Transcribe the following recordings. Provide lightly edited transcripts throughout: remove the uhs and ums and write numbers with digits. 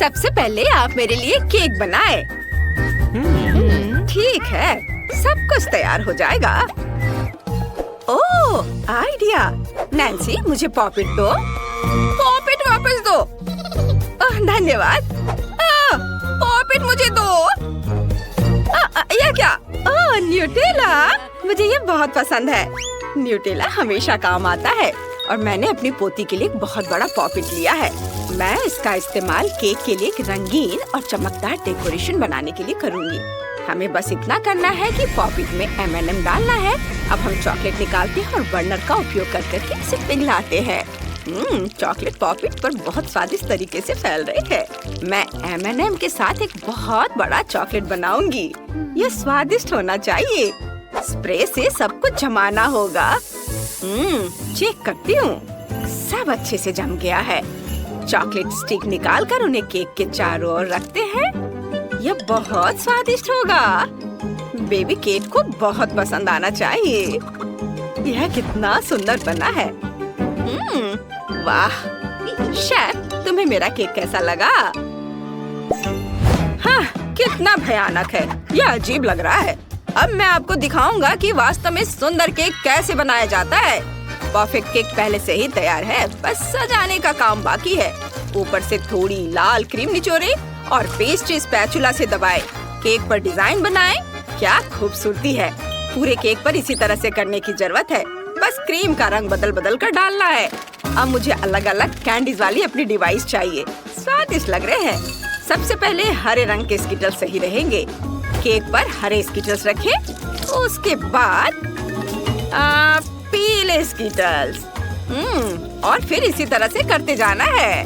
सबसे पहले आप मेरे लिए केक बनाए। ठीक है, सब कुछ तैयार हो जाएगा। ओह, आइडिया। नैन्सी, मुझे पॉपिट दो। पॉपिट वापस दो। धन्यवाद। पॉपिट मुझे दो। यह क्या? न्यूटेला। मुझे ये बहुत पसंद है। न्यूटेला हमेशा काम आता है और मैंने अपनी पोती के लिए एक बहुत बड़ा पॉपिट लिया है। मैं इसका इस्तेमाल केक के लिए एक रंगीन और चमकदार डेकोरेशन बनाने के लिए करूंगी। हमें बस इतना करना है कि पॉपिट में M&M डालना है। अब हम चॉकलेट निकालते हैं और बर्नर का उपयोग करके इसे पिघलाते हैं। चॉकलेट पॉपिट पर बहुत स्वादिष्ट तरीके से फैल रही है। मैं M&M के साथ एक बहुत बड़ा चॉकलेट बनाऊंगी। यह स्वादिष्ट होना चाहिए। स्प्रे से सब कुछ जमाना होगा। चेक करती हूँ। सब अच्छे से जम गया है। चॉकलेट स्टिक निकालकर उन्हें केक के चारों ओर रखते हैं। यह बहुत स्वादिष्ट होगा। बेबी केक को बहुत पसंद आना चाहिए। यह कितना सुंदर बना है। वाह, शेफ, तुम्हें मेरा केक कैसा लगा? हाँ, कितना भयानक है। यह अजीब लग रहा है। अब मैं आपको दिखाऊंगा कि वास्तव में सुंदर केक कैसे बनाया जाता है। परफेक्ट केक पहले से ही तैयार है, बस सजाने का काम बाकी है। ऊपर से थोड़ी लाल क्रीम निचोड़े और पेस्ट्री स्पैचुला से दबाए। केक पर डिजाइन बनाए। क्या खूबसूरती है। पूरे केक पर इसी तरह से करने की जरूरत है। बस क्रीम का रंग बदल कर डालना है। अब मुझे अलग अलग कैंडीज वाली अपनी डिवाइस चाहिए। स्वादिष्ट लग रहे हैं। सबसे पहले हरे रंग के स्किटल्स सही रहेंगे। केक पर हरे स्किटल्स रखें। उसके बाद पीले स्किटल्स। और फिर इसी तरह से करते जाना है।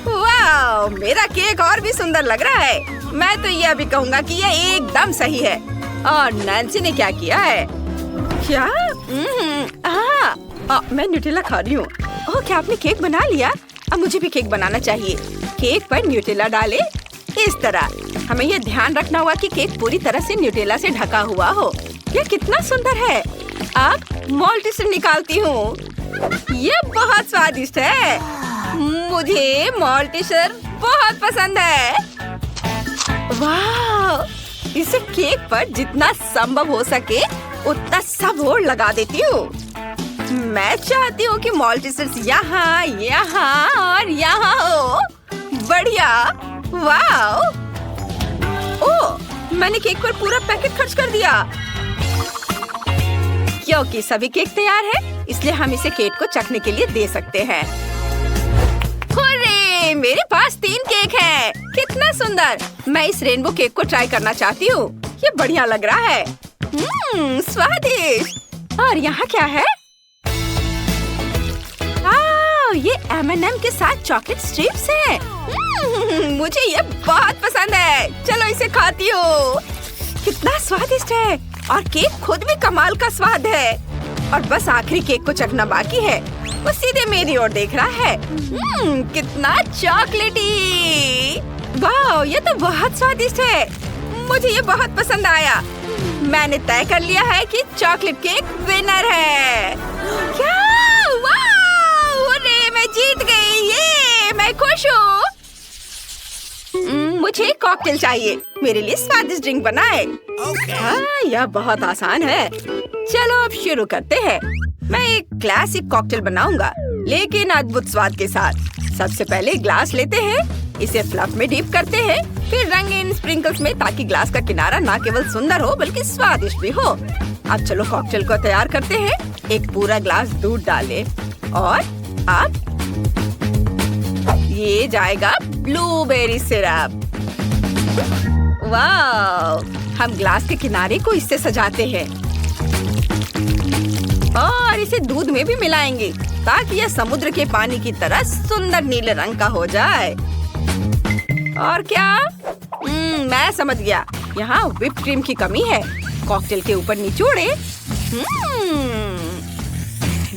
वाह, मेरा केक और भी सुंदर लग रहा है। मैं तो यह भी कहूँगा कि यह एकदम सही है। और नैन्सी ने क्या किया है? क्या? मैं न्यूटेला खा रही हूँ। ओह, क्या आपने केक बना लिया? अब मुझे भी केक बनाना चाहिए। केक पर न्यूटेला डाले इस तरह। हमें यह ध्यान रखना होगा कि केक पूरी तरह से न्यूटेला से ढका हुआ हो। यह कितना सुंदर है। अब मॉल्टिसर निकालती हूँ। यह बहुत स्वादिष्ट है। मुझे मॉल्टिसर बहुत पसंद है। वाह, इसे केक पर जितना संभव हो सके उतना सब ओर लगा देती हूँ। मैं चाहती हूँ कि मॉल्टिसर्स यहाँ, यहाँ और यहाँ हो। बढ़िया। वाह। ओह, मैंने केक पर पूरा पैकेट खर्च कर दिया। क्योंकि सभी केक तैयार है, इसलिए हम इसे केक को चखने के लिए दे सकते हैं। हुर्रे, मेरे पास 3 केक है। कितना सुंदर। मैं इस रेनबो केक को ट्राई करना चाहती हूँ। ये बढ़िया लग रहा है। स्वादिष्ट। और यहाँ क्या है? ये M&M के साथ चॉकलेट स्ट्रिप्स हैं। मुझे ये बहुत पसंद है। चलो इसे खाती हूँ। कितना स्वादिष्ट है। और केक खुद भी कमाल का स्वाद है। और बस आखिरी केक को चखना बाकी है। वो सीधे मेरी ओर देख रहा है। कितना चॉकलेटी। वाह, ये तो बहुत स्वादिष्ट है। मुझे ये बहुत पसंद आया। मैंने तय कर लिया है कि चॉकलेट केक विनर है। क्या? मैं जीत गई। ये मैं खुश हूँ। मुझे कॉकटेल चाहिए। मेरे लिए स्वादिष्ट ड्रिंक बनाए। यह बहुत आसान है। चलो अब शुरू करते हैं। मैं एक क्लासिक कॉकटेल बनाऊंगा, लेकिन अद्भुत स्वाद के साथ। सबसे पहले ग्लास लेते हैं, इसे फ्लफ में डीप करते हैं, फिर रंगीन स्प्रिंकल्स में, ताकि ग्लास का किनारा न केवल सुंदर हो बल्कि स्वादिष्ट भी हो। अब चलो कॉकटेल को तैयार करते हैं। एक पूरा ग्लास दूध डालें और अब ये जाएगा ब्लूबेरी सिरप। वाह, हम ग्लास के किनारे को इससे सजाते हैं और इसे दूध में भी मिलाएंगे ताकि यह समुद्र के पानी की तरह सुंदर नीले रंग का हो जाए। और क्या? मैं समझ गया। यहाँ व्हिप क्रीम की कमी है। कॉकटेल के ऊपर निचोड़े।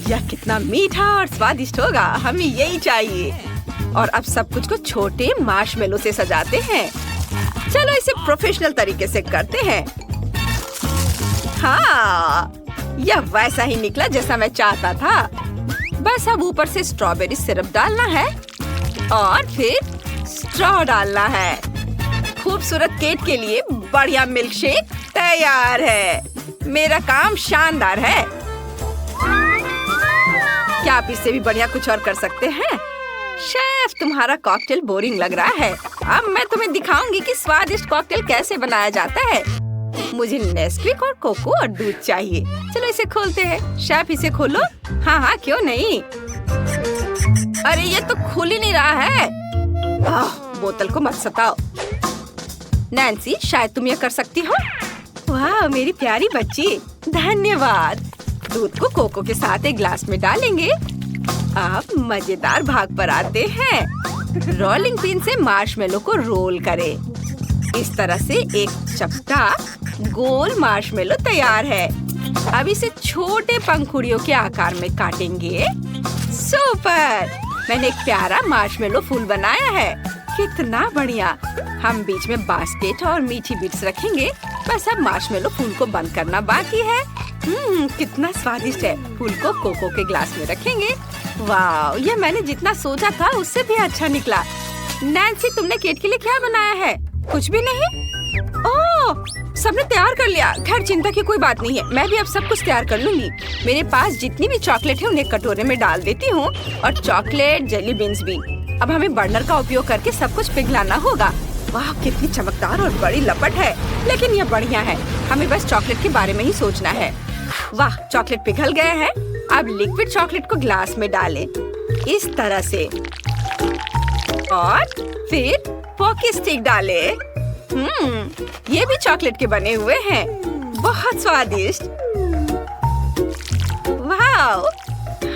यह कितना मीठा और स्वादिष्ट होगा। हमें यही चाहिए। और अब सब कुछ को छोटे मार्शमेलो से सजाते हैं। चलो इसे प्रोफेशनल तरीके से करते हैं। हाँ, यह वैसा ही निकला जैसा मैं चाहता था। बस अब ऊपर से स्ट्रॉबेरी सिरप डालना है और फिर स्ट्रॉ डालना है। खूबसूरत केक के लिए बढ़िया मिल्क शेक तैयार है। मेरा काम शानदार है। क्या आप इससे भी बढ़िया कुछ और कर सकते हैं? शेफ, तुम्हारा कॉकटेल बोरिंग लग रहा है। अब मैं तुम्हें दिखाऊंगी कि स्वादिष्ट कॉकटेल कैसे बनाया जाता है। मुझे नेस्क्विक और कोको और दूध चाहिए। चलो इसे खोलते हैं। शेफ, इसे खोलो। हाँ हाँ, क्यों नहीं। अरे ये तो खुल ही नहीं रहा है। बोतल को मत सताओ। नैन्सी, शायद तुम ये कर सकती हो। वाह, मेरी प्यारी बच्ची, धन्यवाद। दूध को कोको के साथ एक ग्लास में डालेंगे। अब मजेदार भाग पर आते हैं। रोलिंग पिन से मार्शमेलो को रोल करें। इस तरह से एक चपटा गोल मार्शमेलो तैयार है। अब इसे छोटे पंखुड़ियों के आकार में काटेंगे। सुपर! मैंने एक प्यारा मार्शमेलो फूल बनाया है। कितना बढ़िया। हम बीच में बास्केट और मीठी बिट्स रखेंगे। बस अब मार्शमेलो फूल को बंद करना बाकी है। कितना स्वादिष्ट है। फूल को कोको के ग्लास में रखेंगे। वाह, ये मैंने जितना सोचा था उससे भी अच्छा निकला। नैन्सी, तुमने केक के लिए क्या बनाया है? कुछ भी नहीं? ओह, सबने तैयार कर लिया। खैर, चिंता की कोई बात नहीं है। मैं भी अब सब कुछ तैयार कर लूंगी। मेरे पास जितनी भी चॉकलेट है उन्हें कटोरे में डाल देती हूँ, और चॉकलेट जेली बीन्स भी। अब हमें बर्नर का उपयोग करके सब कुछ पिघलाना होगा। वाह, कितनी चमकदार और बड़ी लपट है। लेकिन यह बढ़िया है। हमें बस चॉकलेट के बारे में ही सोचना है। वाह, चॉकलेट पिघल गए हैं। अब लिक्विड चॉकलेट को ग्लास में डालें, इस तरह से। और फिर पॉकी स्टिक डालें। ये भी चॉकलेट के बने हुए हैं। बहुत स्वादिष्ट। वाह,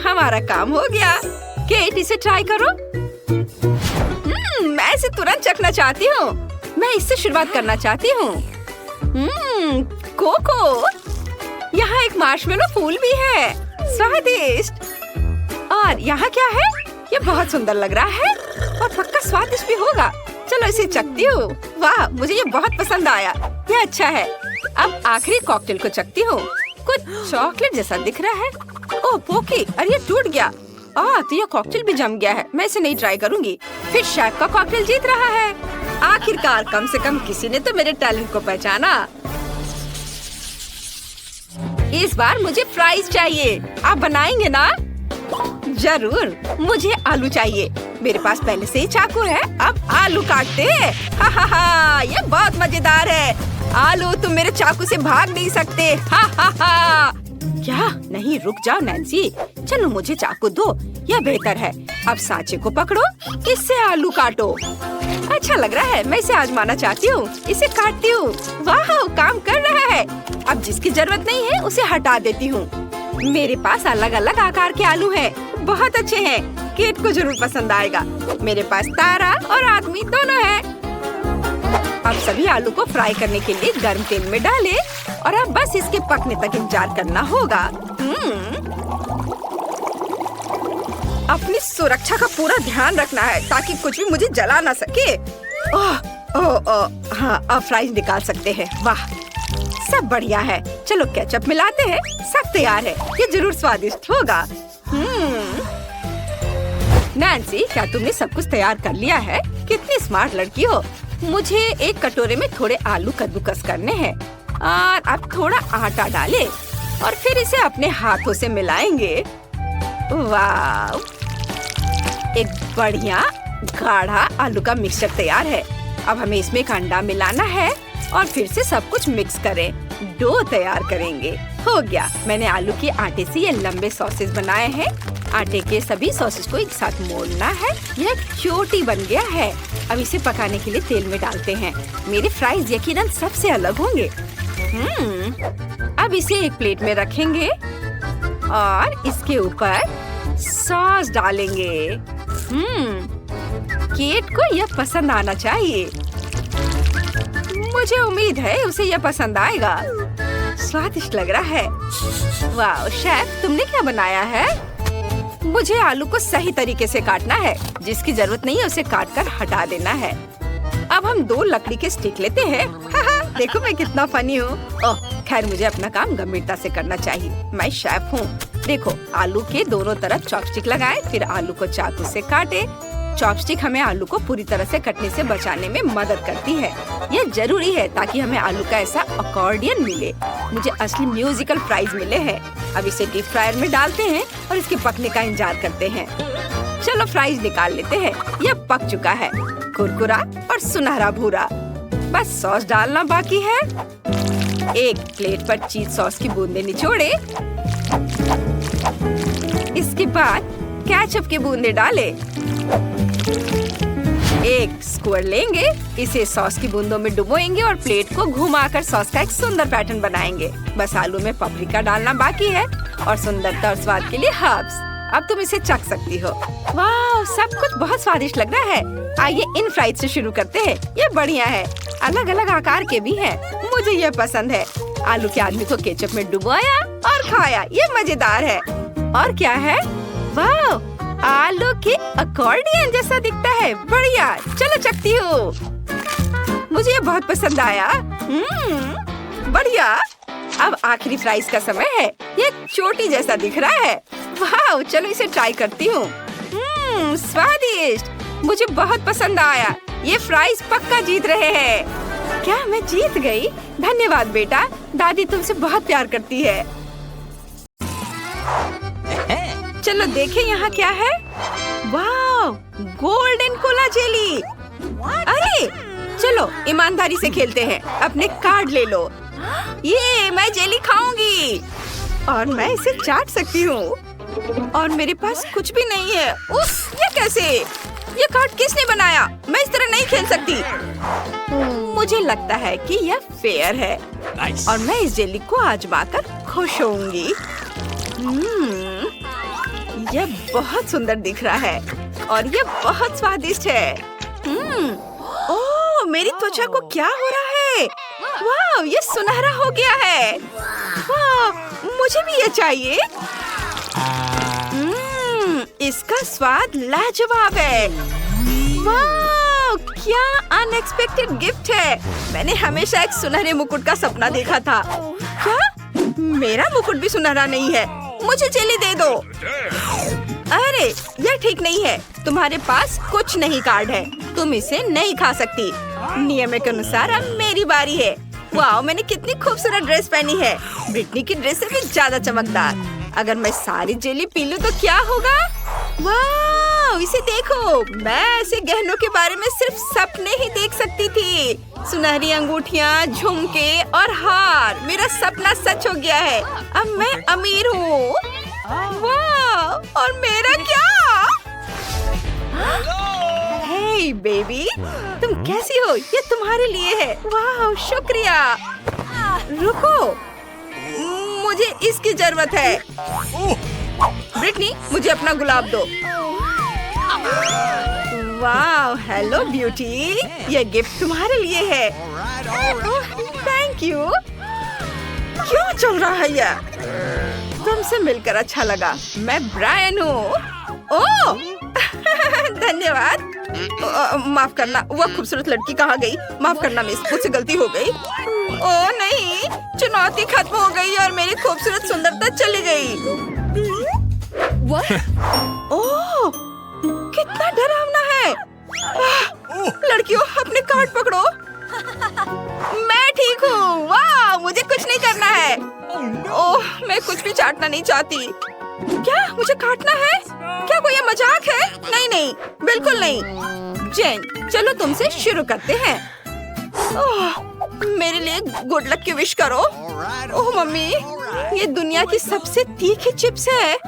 हमारा काम हो गया। केट, इसे ट्राई करो। मैं इसे तुरंत चखना चाहती हूँ। मैं इससे शुरुआत करना चाहती हूँ। कोको, यहाँ एक मार्शमेलो फूल भी है। स्वादिष्ट। और यहाँ क्या है? ये बहुत सुंदर लग रहा है और पक्का स्वादिष्ट भी होगा। चलो इसे चखती हूँ। वाह, मुझे ये बहुत पसंद आया। ये अच्छा है। अब आखिरी कॉकटेल को चखती हूँ। कुछ चॉकलेट जैसा दिख रहा है। ओह पोकी, अरे ये टूट गया। तो ये कॉकटेल भी जम गया है। मैं इसे नहीं ट्राई करूंगी। फिर शेफ का कॉकटेल जीत रहा है। आखिरकार कम से कम किसी ने तो मेरे टैलेंट को पहचाना। इस बार मुझे फ्राइज चाहिए। आप बनाएंगे ना? जरूर। मुझे आलू चाहिए। मेरे पास पहले से ही चाकू है। अब आलू काटते हैं। हा हा हा, ये बहुत मजेदार है। आलू, तुम मेरे चाकू से भाग नहीं सकते। हा हा हा। क्या? नहीं, रुक जाओ नैन्सी। चलो मुझे चाकू दो, यह बेहतर है। अब सांचे को पकड़ो, इससे आलू काटो। अच्छा लग रहा है। मैं इसे आजमाना चाहती हूँ। इसे काटती हूँ। वाह, काम कर रहा है। अब जिसकी जरूरत नहीं है उसे हटा देती हूँ। मेरे पास अलग अलग आकार के आलू हैं। बहुत अच्छे हैं। केट को जरूर पसंद आएगा। मेरे पास तारा और आदमी दोनों हैं। अब सभी आलू को फ्राई करने के लिए गर्म तेल में डालें और अब बस इसके पकने तक इंतजार करना होगा। अपनी सुरक्षा का पूरा ध्यान रखना है ताकि कुछ भी मुझे जला ना सके। हाँ, अब फ्राइज निकाल सकते हैं। वाह, सब बढ़िया है। चलो केचप मिलाते हैं। सब तैयार है। ये जरूर स्वादिष्ट होगा। नैन्सी, क्या तुमने सब कुछ तैयार कर लिया है? कितनी स्मार्ट लड़की हो। मुझे एक कटोरे में थोड़े आलू कद्दूकस करने हैं और अब थोड़ा आटा डालें और फिर इसे अपने हाथों से मिलाएंगे। वाह, एक बढ़िया गाढ़ा आलू का मिक्सचर तैयार है। अब हमें इसमें एक अंडा मिलाना है और फिर से सब कुछ मिक्स करें। डो तैयार करेंगे। हो गया। मैंने आलू के आटे से ये लंबे सॉसेज बनाए हैं। आटे के सभी सॉसेज को एक साथ मोड़ना है। यह एक चोटी बन गया है। अब इसे पकाने के लिए तेल में डालते हैं। मेरे फ्राइज यकीनन सबसे अलग होंगे। अब इसे एक प्लेट में रखेंगे और इसके ऊपर सॉस डालेंगे। केट को यह पसंद आना चाहिए। मुझे उम्मीद है उसे यह पसंद आएगा। स्वादिष्ट लग रहा है। वाह शेफ, तुमने क्या बनाया है? मुझे आलू को सही तरीके से काटना है। जिसकी जरूरत नहीं है उसे काट कर हटा देना है। अब हम 2 लकड़ी के स्टिक लेते हैं। देखो मैं कितना फनी हूँ। खैर, मुझे अपना काम गंभीरता से करना चाहिए। मैं शेफ हूँ। देखो, आलू के दोनों तरफ चॉपस्टिक लगाएं, फिर आलू को चाकू से काटे। चॉपस्टिक हमें आलू को पूरी तरह से कटने से बचाने में मदद करती है। यह जरूरी है ताकि हमें आलू का ऐसा अकॉर्डियन मिले। मुझे असली म्यूजिकल प्राइज मिले हैं। अब इसे डीप फ्रायर में डालते हैं और इसके पकने का इंतजार करते हैं। चलो फ्राइज निकाल लेते हैं। यह पक चुका है, कुरकुरा और सुनहरा भूरा। बस सॉस डालना बाकी है। एक प्लेट पर चीज सॉस की बूंदें निचोड़े। इसके बाद केचप की बूंदें डालें। एक स्क्वायर लेंगे, इसे सॉस की बूंदों में डुबोएंगे और प्लेट को घुमाकर सॉस का एक सुंदर पैटर्न बनाएंगे। बस आलू में पापरिका डालना बाकी है और सुंदरता और स्वाद के लिए हर्ब्स। अब तुम इसे चख सकती हो। वाह, सब कुछ बहुत स्वादिष्ट लग रहा है। आइए इन फ्राइज से शुरू करते हैं। ये बढ़िया है, अलग अलग आकार के भी हैं। मुझे ये पसंद है। आलू के आदमी को केचप में डुबोया और खाया। ये मजेदार है। और क्या है? वाह, आलू के अकॉर्डियन जैसा दिखता है। बढ़िया, चलो चखती हूँ। मुझे ये बहुत पसंद आया। बढ़िया। अब आखिरी फ्राइज का समय है। ये चोटी जैसा दिख रहा है। वाह, चलो इसे ट्राई करती हूँ। स्वादिष्ट, मुझे बहुत पसंद आया। ये फ्राइज पक्का जीत रहे हैं। क्या मैं जीत गई? धन्यवाद बेटा, दादी तुमसे बहुत प्यार करती है। चलो देखें यहाँ क्या है। वाह, गोल्डन कोला जेली। अरे चलो ईमानदारी से खेलते हैं। अपने कार्ड ले लो। ये मैं जेली खाऊंगी और मैं इसे चाट सकती हूँ। और मेरे पास कुछ भी नहीं है। उफ, ये कैसे? ये कार्ड किसने बनाया? मैं इस तरह नहीं खेल सकती। मुझे लगता है कि यह फेयर है। और मैं इस जेली को आजमाकर खुश होंगी। यह बहुत सुंदर दिख रहा है और यह बहुत स्वादिष्ट है। ओह, मेरी त्वचा को क्या हो रहा है? वाह, ये सुनहरा हो गया है। वाह, मुझे भी ये चाहिए। इसका स्वाद लाजवाब है। वाह, क्या अनएक्सपेक्टेड गिफ्ट है। मैंने हमेशा एक सुनहरे मुकुट का सपना देखा था। क्या मेरा मुकुट भी सुनहरा नहीं है? मुझे जेली दे दो। अरे यह ठीक नहीं है। तुम्हारे पास कुछ नहीं कार्ड है। तुम इसे नहीं खा सकती। नियम के अनुसार अब मेरी बारी है। वाह, मैंने कितनी खूबसूरत ड्रेस पहनी है। ब्रिटनी की ड्रेस से भी ज्यादा चमकदार। अगर मैं सारी जेली पी लूं तो क्या होगा? वाह, इसे देखो। मैं ऐसे गहनों के बारे में सिर्फ सपने ही देख सकती थी। सुनहरी अंगूठियाँ, झुमके और हार। मेरा सपना सच हो गया है। अब मैं अमीर हूँ। वाह, और मेरा क्या? हे बेबी, तुम कैसी हो? ये तुम्हारे लिए है। वाह, शुक्रिया। रुको, मुझे इसकी जरूरत है। ब्रिटनी, मुझे अपना गुलाब दो। वाह, हेलो ब्यूटी, ये गिफ्ट तुम्हारे लिए है। Thank you. क्यों चल रहा है यह? तुमसे मिलकर अच्छा लगा। मैं ब्रायन हूँ। ओह धन्यवाद। माफ करना, वह खूबसूरत लड़की कहाँ गई? माफ करना मिस, मुझसे गलती हो गई। ओह नहीं, चुनौती खत्म हो गई और मेरी खूबसूरत सुंदरता चली गई। ओह, कितना डरावना है। लड़कियों, अपने कार्ड पकड़ो। मैं ठीक हूँ। वाह, मुझे कुछ नहीं करना है। ओह, मैं कुछ भी चाटना नहीं चाहती। क्या मुझे काटना है? क्या कोई ये मजाक है? नहीं नहीं, बिल्कुल नहीं। जेन, चलो तुमसे शुरू करते हैं। ओह, मेरे लिए गुड लक की विश करो। ओह मम्मी, ये दुनिया की सबसे तीखी चिप्स है।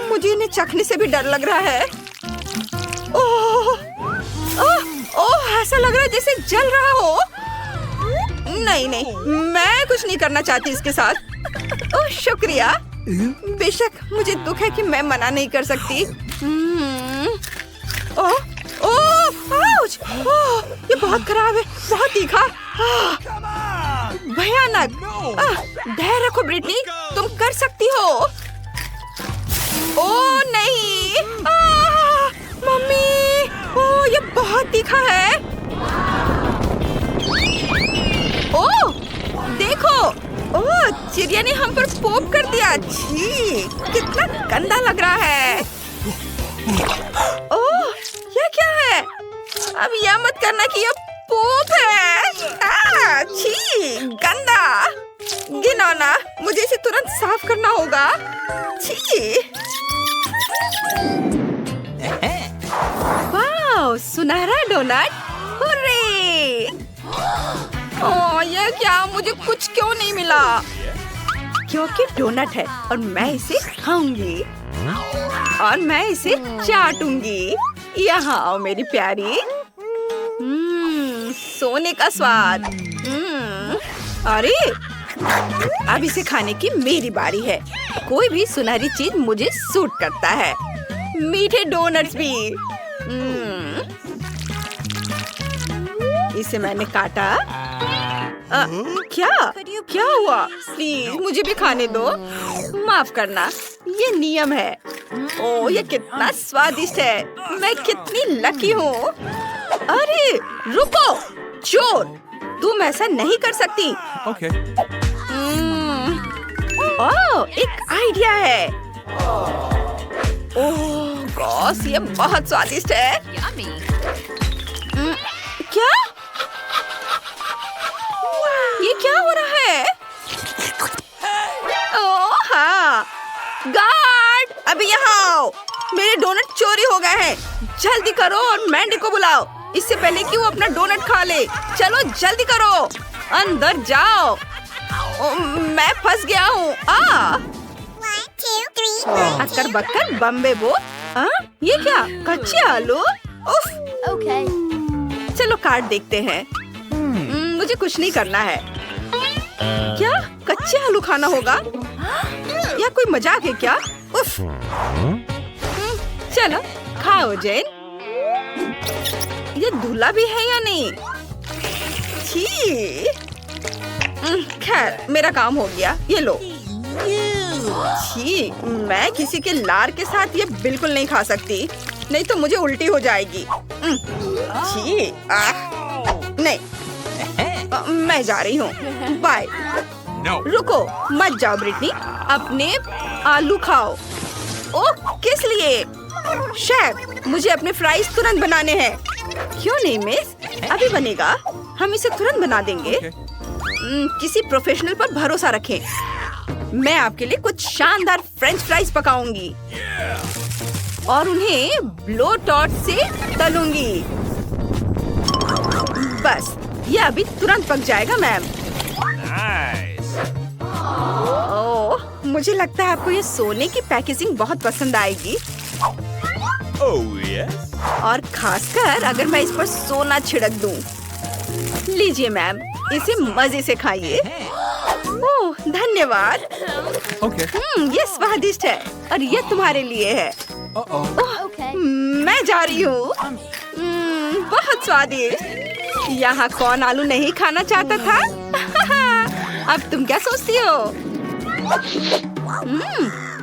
मुझे इन्हें चखने से भी डर लग रहा है। ओह ओह ओह, ऐसा लग रहा है जैसे जल रहा हो। नहीं नहीं, मैं कुछ नहीं करना चाहती इसके साथ। ओह शुक्रिया। बेशक मुझे दुख है कि मैं मना नहीं कर सकती। ओह ओह, आउच! ओह, ये बहुत खराब है, बहुत तीखा, भयानक। धैर्य रखो ब्रिटनी, तुम कर सकती हो। ओह नहीं, मम्मी, ओह ये बहुत तीखा है। ओह देखो, ओह चिड़िया ने हम पर पोप कर दिया। छी, कितना गंदा लग रहा है। ओह ये क्या है? अब यह मत करना कि यह पोप है। छी, गंदा, घिनौना। मुझे इसे तुरंत साफ करना होगा। छी। वाह, सुनहरा डोनट। हुर्रे! ओह, यह क्या? मुझे कुछ क्यों नहीं मिला? क्योंकि डोनट है और मैं इसे खाऊंगी और मैं इसे चाटूंगी। यहाँ आओ मेरी प्यारी। सोने का स्वाद। अरे, अब इसे खाने की मेरी बारी है। कोई भी सुनहरी चीज मुझे सूट करता है, मीठे डोनट्स भी। इसे मैंने काटा। क्या हुआ? प्लीज मुझे भी खाने दो। माफ करना, ये नियम है। ओह, ये कितना स्वादिष्ट है। मैं कितनी लकी हूँ। अरे रुको, चोर, तुम ऐसा नहीं कर सकती। Okay. ओह, एक आइडिया है। ओह गॉस, ये बहुत स्वादिष्ट है। क्या? ये क्या हो रहा है? ओह हाँ, गार्ड, अभी यहाँ आओ। मेरे डोनट चोरी हो गए हैं। जल्दी करो और मैंडी को बुलाओ, इससे पहले कि वो अपना डोनट खा ले। चलो जल्दी करो, अंदर जाओ। मैं फंस गया हूँ। अक्कर बक्कर बम्बे बो। ये क्या? कच्चे आलू? उफ। Okay. चलो कार्ड देखते हैं। मुझे कुछ नहीं करना है। क्या कच्चे आलू खाना होगा? या कोई मजाक है क्या? उफ। चलो खाओ जेन। ये धुला भी है या नहीं? छी। खैर, मेरा काम हो गया। ये लो। छी, मैं किसी के लार के साथ ये बिल्कुल नहीं खा सकती, नहीं तो मुझे उल्टी हो जाएगी। छी, नहीं, मैं जा रही हूँ। बाय। रुको, मत जाओ ब्रिटनी, अपने आलू खाओ। ओह, किस लिए? शेफ, मुझे अपने फ्राइज तुरंत बनाने हैं। क्यों नहीं मिस, अभी बनेगा। हम इसे तुरंत बना देंगे। किसी प्रोफेशनल पर भरोसा रखें। मैं आपके लिए कुछ शानदार फ्रेंच फ्राइज पकाऊंगी और उन्हें ब्लो टॉर्च से तलूंगी। बस, ये अभी तुरंत पक जाएगा मैम। ओह, मुझे लगता है आपको ये सोने की पैकेजिंग बहुत पसंद आएगी। और खासकर अगर मैं इस पर सोना छिड़क दूं। लीजिए मैम, इसे मजे से खाइए। ओह, धन्यवाद। Okay. ये स्वादिष्ट है और ये तुम्हारे लिए है। Okay. मैं जा रही हूँ। बहुत स्वादिष्ट। यहाँ कौन आलू नहीं खाना चाहता था? अब तुम क्या सोचती हो?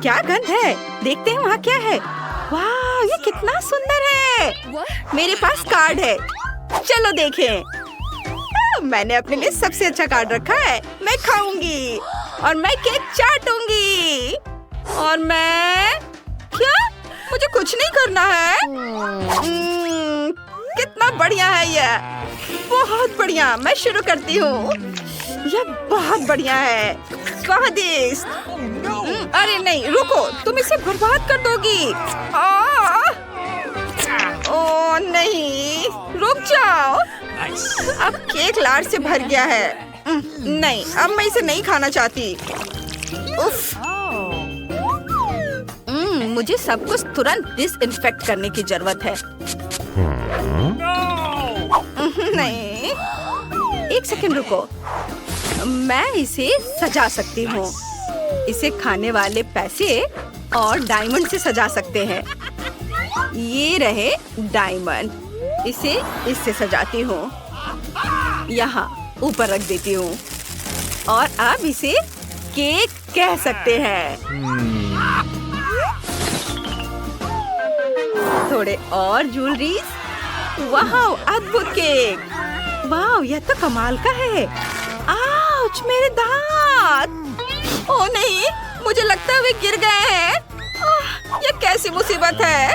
क्या गंध है? देखते हैं वहाँ क्या है। वाह, ये कितना सुंदर है। मेरे पास कार्ड है, चलो देखें। मैंने अपने लिए सबसे अच्छा कार्ड रखा है। मैं खाऊंगी और मैं केक चाटूंगी और मैं क्या? मुझे कुछ नहीं करना है। कितना बढ़िया है ये, बहुत बढ़िया। मैं शुरू करती हूँ। यह बहुत बढ़िया है, स्वादिष्ट। अरे नहीं, रुको, तुम इसे बर्बाद कर दोगी। ओह नहीं, रुक जाओ। अब केक लार से भर गया है। नहीं, अब मैं इसे नहीं खाना चाहती। उफ। मुझे सब कुछ तुरंत डिसइंफेक्ट करने की जरूरत है। नहीं, एक सेकंड रुको। मैं इसे सजा सकती हूँ। इसे खाने वाले पैसे और डायमंड से सजा सकते हैं। ये रहे डायमंड, इसे इससे सजाती हूँ। यहाँ ऊपर रख देती हूँ और अब इसे केक कह सकते हैं। थोड़े और ज्वेलरी। वाह, अद्भुत केक। वाह, यह तो कमाल का है। आउच, मेरे दांत। ओह नहीं, मुझे लगता है वे गिर गए हैं। यह कैसी मुसीबत है?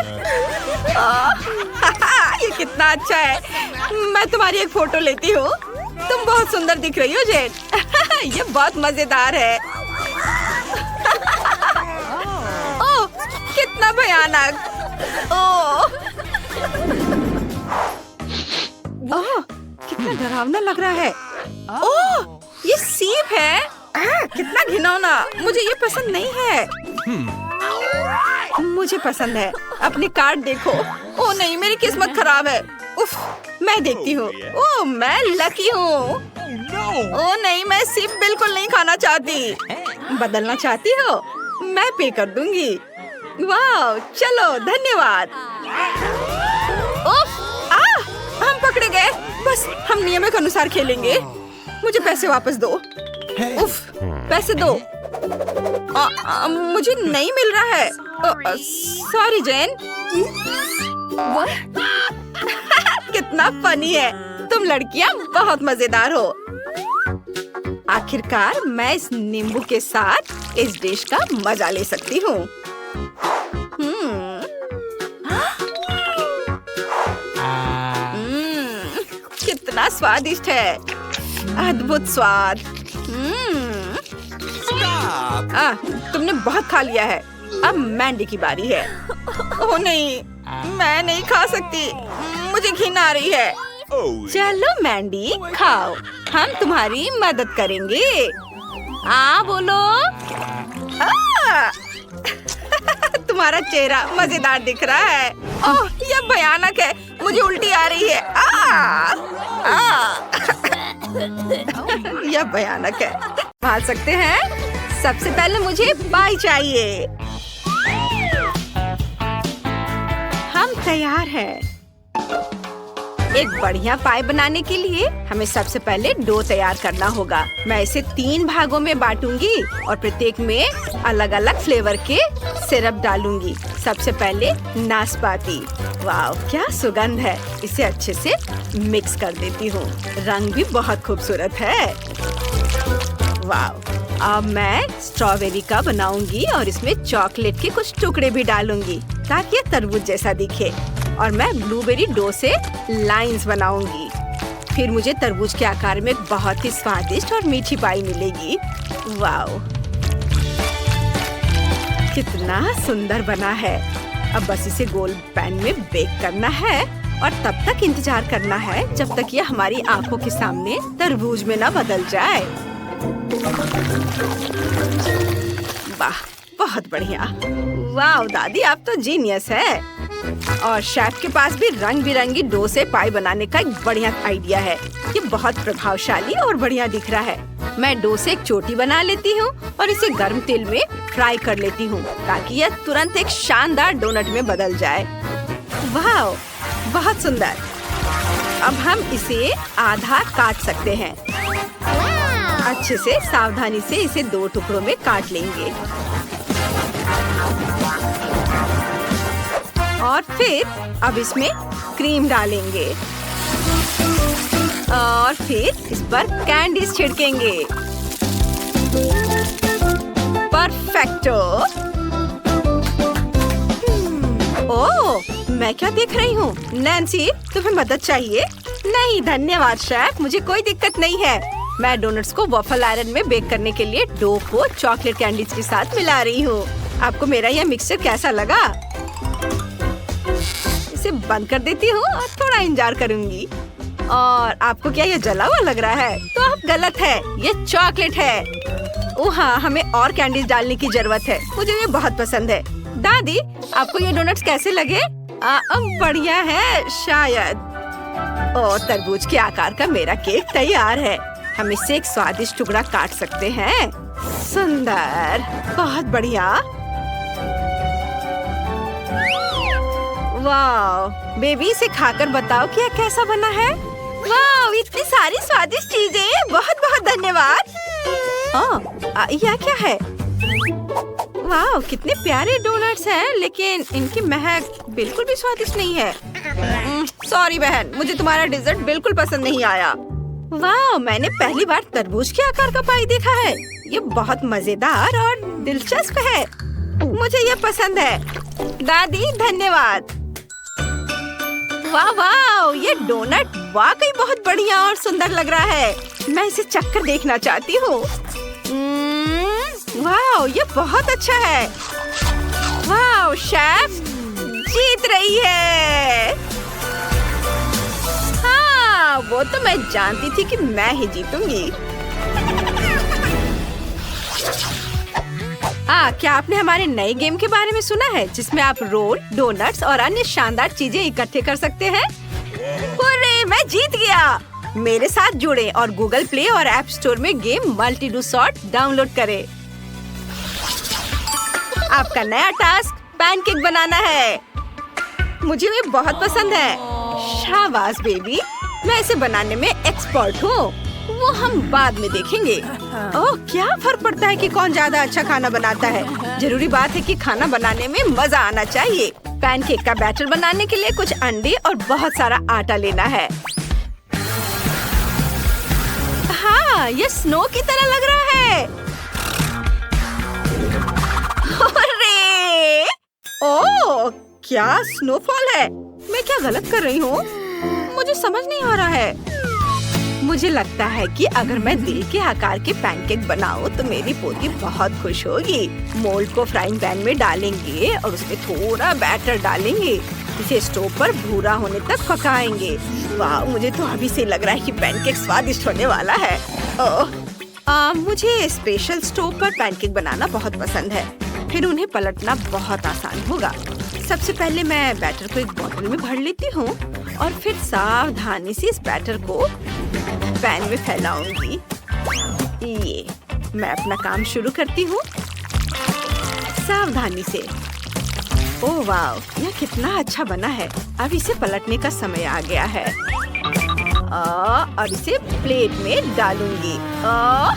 ये कितना अच्छा है। मैं तुम्हारी एक फोटो लेती हूँ। तुम बहुत सुंदर दिख रही हो जेन। ये बहुत मजेदार है। ओह, कितना भयानक। ओह, कितना डरावना लग रहा है। ओह, ये सीप है। कितना घिनौना। मुझे ये पसंद नहीं है। मुझे पसंद है। अपनी कार्ड देखो। ओह नहीं, मेरी किस्मत खराब है। उफ, मैं देखती हूँ। ओह, मैं लकी हूँ। ओह नहीं, मैं सीप बिल्कुल नहीं खाना चाहती। बदलना चाहती हो? मैं पे कर दूंगी। वाह, चलो धन्यवाद। उफ, हम पकड़े गए। बस हम नियमों के अनुसार खेलेंगे। मुझे पैसे वापस दो। उफ, पैसे दो। मुझे नहीं मिल रहा है। सॉरी जेन। कितना फनी है। तुम लड़कियां बहुत मजेदार हो। आखिरकार मैं इस नींबू के साथ इस डिश का मजा ले सकती हूँ। कितना स्वादिष्ट है। अद्भुत स्वाद। तुमने बहुत खा लिया है। अब मैंडी की बारी है। ओह नहीं, मैं नहीं खा सकती। मुझे घिन आ रही है। चलो मैंडी, खाओ। हम तुम्हारी मदद करेंगे। बोलो। तुम्हारा चेहरा मजेदार दिख रहा है। ओह, यह भयानक है। मुझे उल्टी आ रही है। यह भयानक है। खा सकते हैं। सबसे पहले मुझे पाई चाहिए। हम तैयार हैं। एक बढ़िया पाई बनाने के लिए हमें सबसे पहले डो तैयार करना होगा। मैं इसे 3 भागों में बांटूंगी और प्रत्येक में अलग अलग फ्लेवर के सिरप डालूंगी। सबसे पहले नाशपाती। वाह, क्या सुगंध है। इसे अच्छे से मिक्स कर देती हूँ। रंग भी बहुत खूबसूरत है। वाह, अब मैं स्ट्रॉबेरी का बनाऊंगी और इसमें चॉकलेट के कुछ टुकड़े भी डालूंगी ताकि ये तरबूज जैसा दिखे। और मैं ब्लूबेरी डो से लाइंस बनाऊंगी। फिर मुझे तरबूज के आकार में एक बहुत ही स्वादिष्ट और मीठी पाई मिलेगी। वाह, कितना सुंदर बना है। अब बस इसे गोल पैन में बेक करना है और तब तक इंतजार करना है जब तक ये हमारी आंखों के सामने तरबूज में न बदल जाए। वाह, बहुत बढ़िया। वाह दादी, आप तो जीनियस है। और शेफ के पास भी रंग बिरंगी डो से पाई बनाने का एक बढ़िया आइडिया है। ये बहुत प्रभावशाली और बढ़िया दिख रहा है। मैं डो से एक चोटी बना लेती हूँ और इसे गर्म तेल में फ्राई कर लेती हूँ ताकि यह तुरंत एक शानदार डोनट में बदल जाए। वाह, बहुत सुंदर। अब हम इसे आधा काट सकते हैं। अच्छे से सावधानी से इसे 2 टुकड़ों में काट लेंगे और फिर अब इसमें क्रीम डालेंगे और फिर इस पर कैंडीज छिड़केंगे। परफेक्टो। ओह, मैं क्या देख रही हूँ? नैन्सी, तुम्हें मदद चाहिए? नहीं धन्यवाद शेफ, मुझे कोई दिक्कत नहीं है। मैं डोनट्स को वॉफल आयरन में बेक करने के लिए डो को चॉकलेट कैंडीज के साथ मिला रही हूँ। आपको मेरा यह मिक्सचर कैसा लगा? इसे बंद कर देती हूँ और थोड़ा इंतजार करूँगी। और आपको क्या यह जला हुआ लग रहा है? तो आप गलत है, ये चॉकलेट है। ओह हाँ, हमें और कैंडीज डालने की जरूरत है। मुझे ये बहुत पसंद है। दादी, आपको ये डोनट्स कैसे लगे? बढ़िया है शायद। ओह, तरबूज के आकार का मेरा केक तैयार है। हम इससे एक स्वादिष्ट टुकड़ा काट सकते हैं। सुंदर, बहुत बढ़िया। वाह, बेबी, इसे खाकर बताओ कि यह कैसा बना है। वाह, इतनी सारी स्वादिष्ट चीजें, बहुत बहुत धन्यवाद। यह क्या है? वाह, कितने प्यारे डोनट्स हैं, लेकिन इनकी महक बिल्कुल भी स्वादिष्ट नहीं है। सॉरी बहन, मुझे तुम्हारा डिजर्ट बिल्कुल पसंद नहीं आया। वाह, मैंने पहली बार तरबूज के आकार का पाई देखा है। ये बहुत मजेदार और दिलचस्प है। मुझे ये पसंद है। दादी धन्यवाद। वाह वाह, ये डोनट वाकई बहुत बढ़िया और सुंदर लग रहा है। मैं इसे चखकर देखना चाहती हूँ। वाह, ये बहुत अच्छा है। वाह, शेफ जीत रही है। हाँ, वो तो मैं जानती थी कि मैं ही जीतूंगी। क्या आपने हमारे नए गेम के बारे में सुना है जिसमें आप रोल, डोनट्स और अन्य शानदार चीजें इकट्ठे कर सकते हैं? अरे, मैं जीत गया। मेरे साथ जुड़े और गूगल प्ले और ऐप स्टोर में game multi do sort download करें। आपका नया टास्क पैनकेक बनाना है। मुझे ये बहुत पसंद है। शाबाश बेबी, मैं इसे बनाने में एक्सपर्ट हूँ। वो हम बाद में देखेंगे। ओह, क्या फर्क पड़ता है कि कौन ज्यादा अच्छा खाना बनाता है। जरूरी बात है कि खाना बनाने में मजा आना चाहिए। पैनकेक का बैटर बनाने के लिए कुछ अंडे और बहुत सारा आटा लेना है। हाँ, ये स्नो की तरह लग रहा है। अरे! ओह, क्या स्नोफॉल है। मैं क्या गलत कर रही हूँ? मुझे समझ नहीं आ रहा है। मुझे लगता है कि अगर मैं दिल के आकार के पैनकेक बनाऊं तो मेरी पोती बहुत खुश होगी। मोल्ड को फ्राइंग पैन में डालेंगे और उसमें थोड़ा बैटर डालेंगे। इसे स्टोव पर भूरा होने तक पकाएंगे। वाह, मुझे तो अभी से लग रहा है कि पैनकेक स्वादिष्ट होने वाला है। मुझे स्पेशल स्टोव पर पैनकेक बनाना बहुत पसंद है। फिर उन्हें पलटना बहुत आसान होगा। सबसे पहले मैं बैटर को एक बोतल में भर लेती हूँ और फिर सावधानी से इस बैटर को पैन में फैलाऊंगी। ये मैं अपना काम शुरू करती हूँ सावधानी से। ओह वाह, यह कितना अच्छा बना है। अब इसे पलटने का समय आ गया है। अब इसे प्लेट में डालूंगी।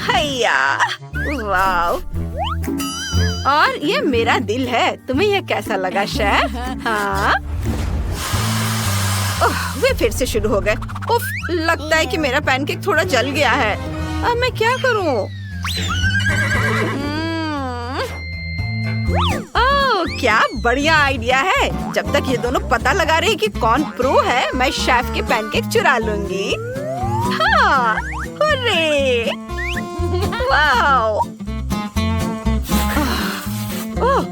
हैया, वाह। और ये मेरा दिल है। तुम्हें यह कैसा लगा शेफ? हाँ, वे फिर से शुरू हो गए। उफ, लगता है कि मेरा पैनकेक थोड़ा जल गया है। अब मैं क्या करूं? ओह, क्या बढ़िया आइडिया है। जब तक ये दोनों पता लगा रहे कि कौन प्रो है, मैं शेफ के पैनकेक चुरा लूंगी। हाँ, हुर्रे! वाओ! ओह,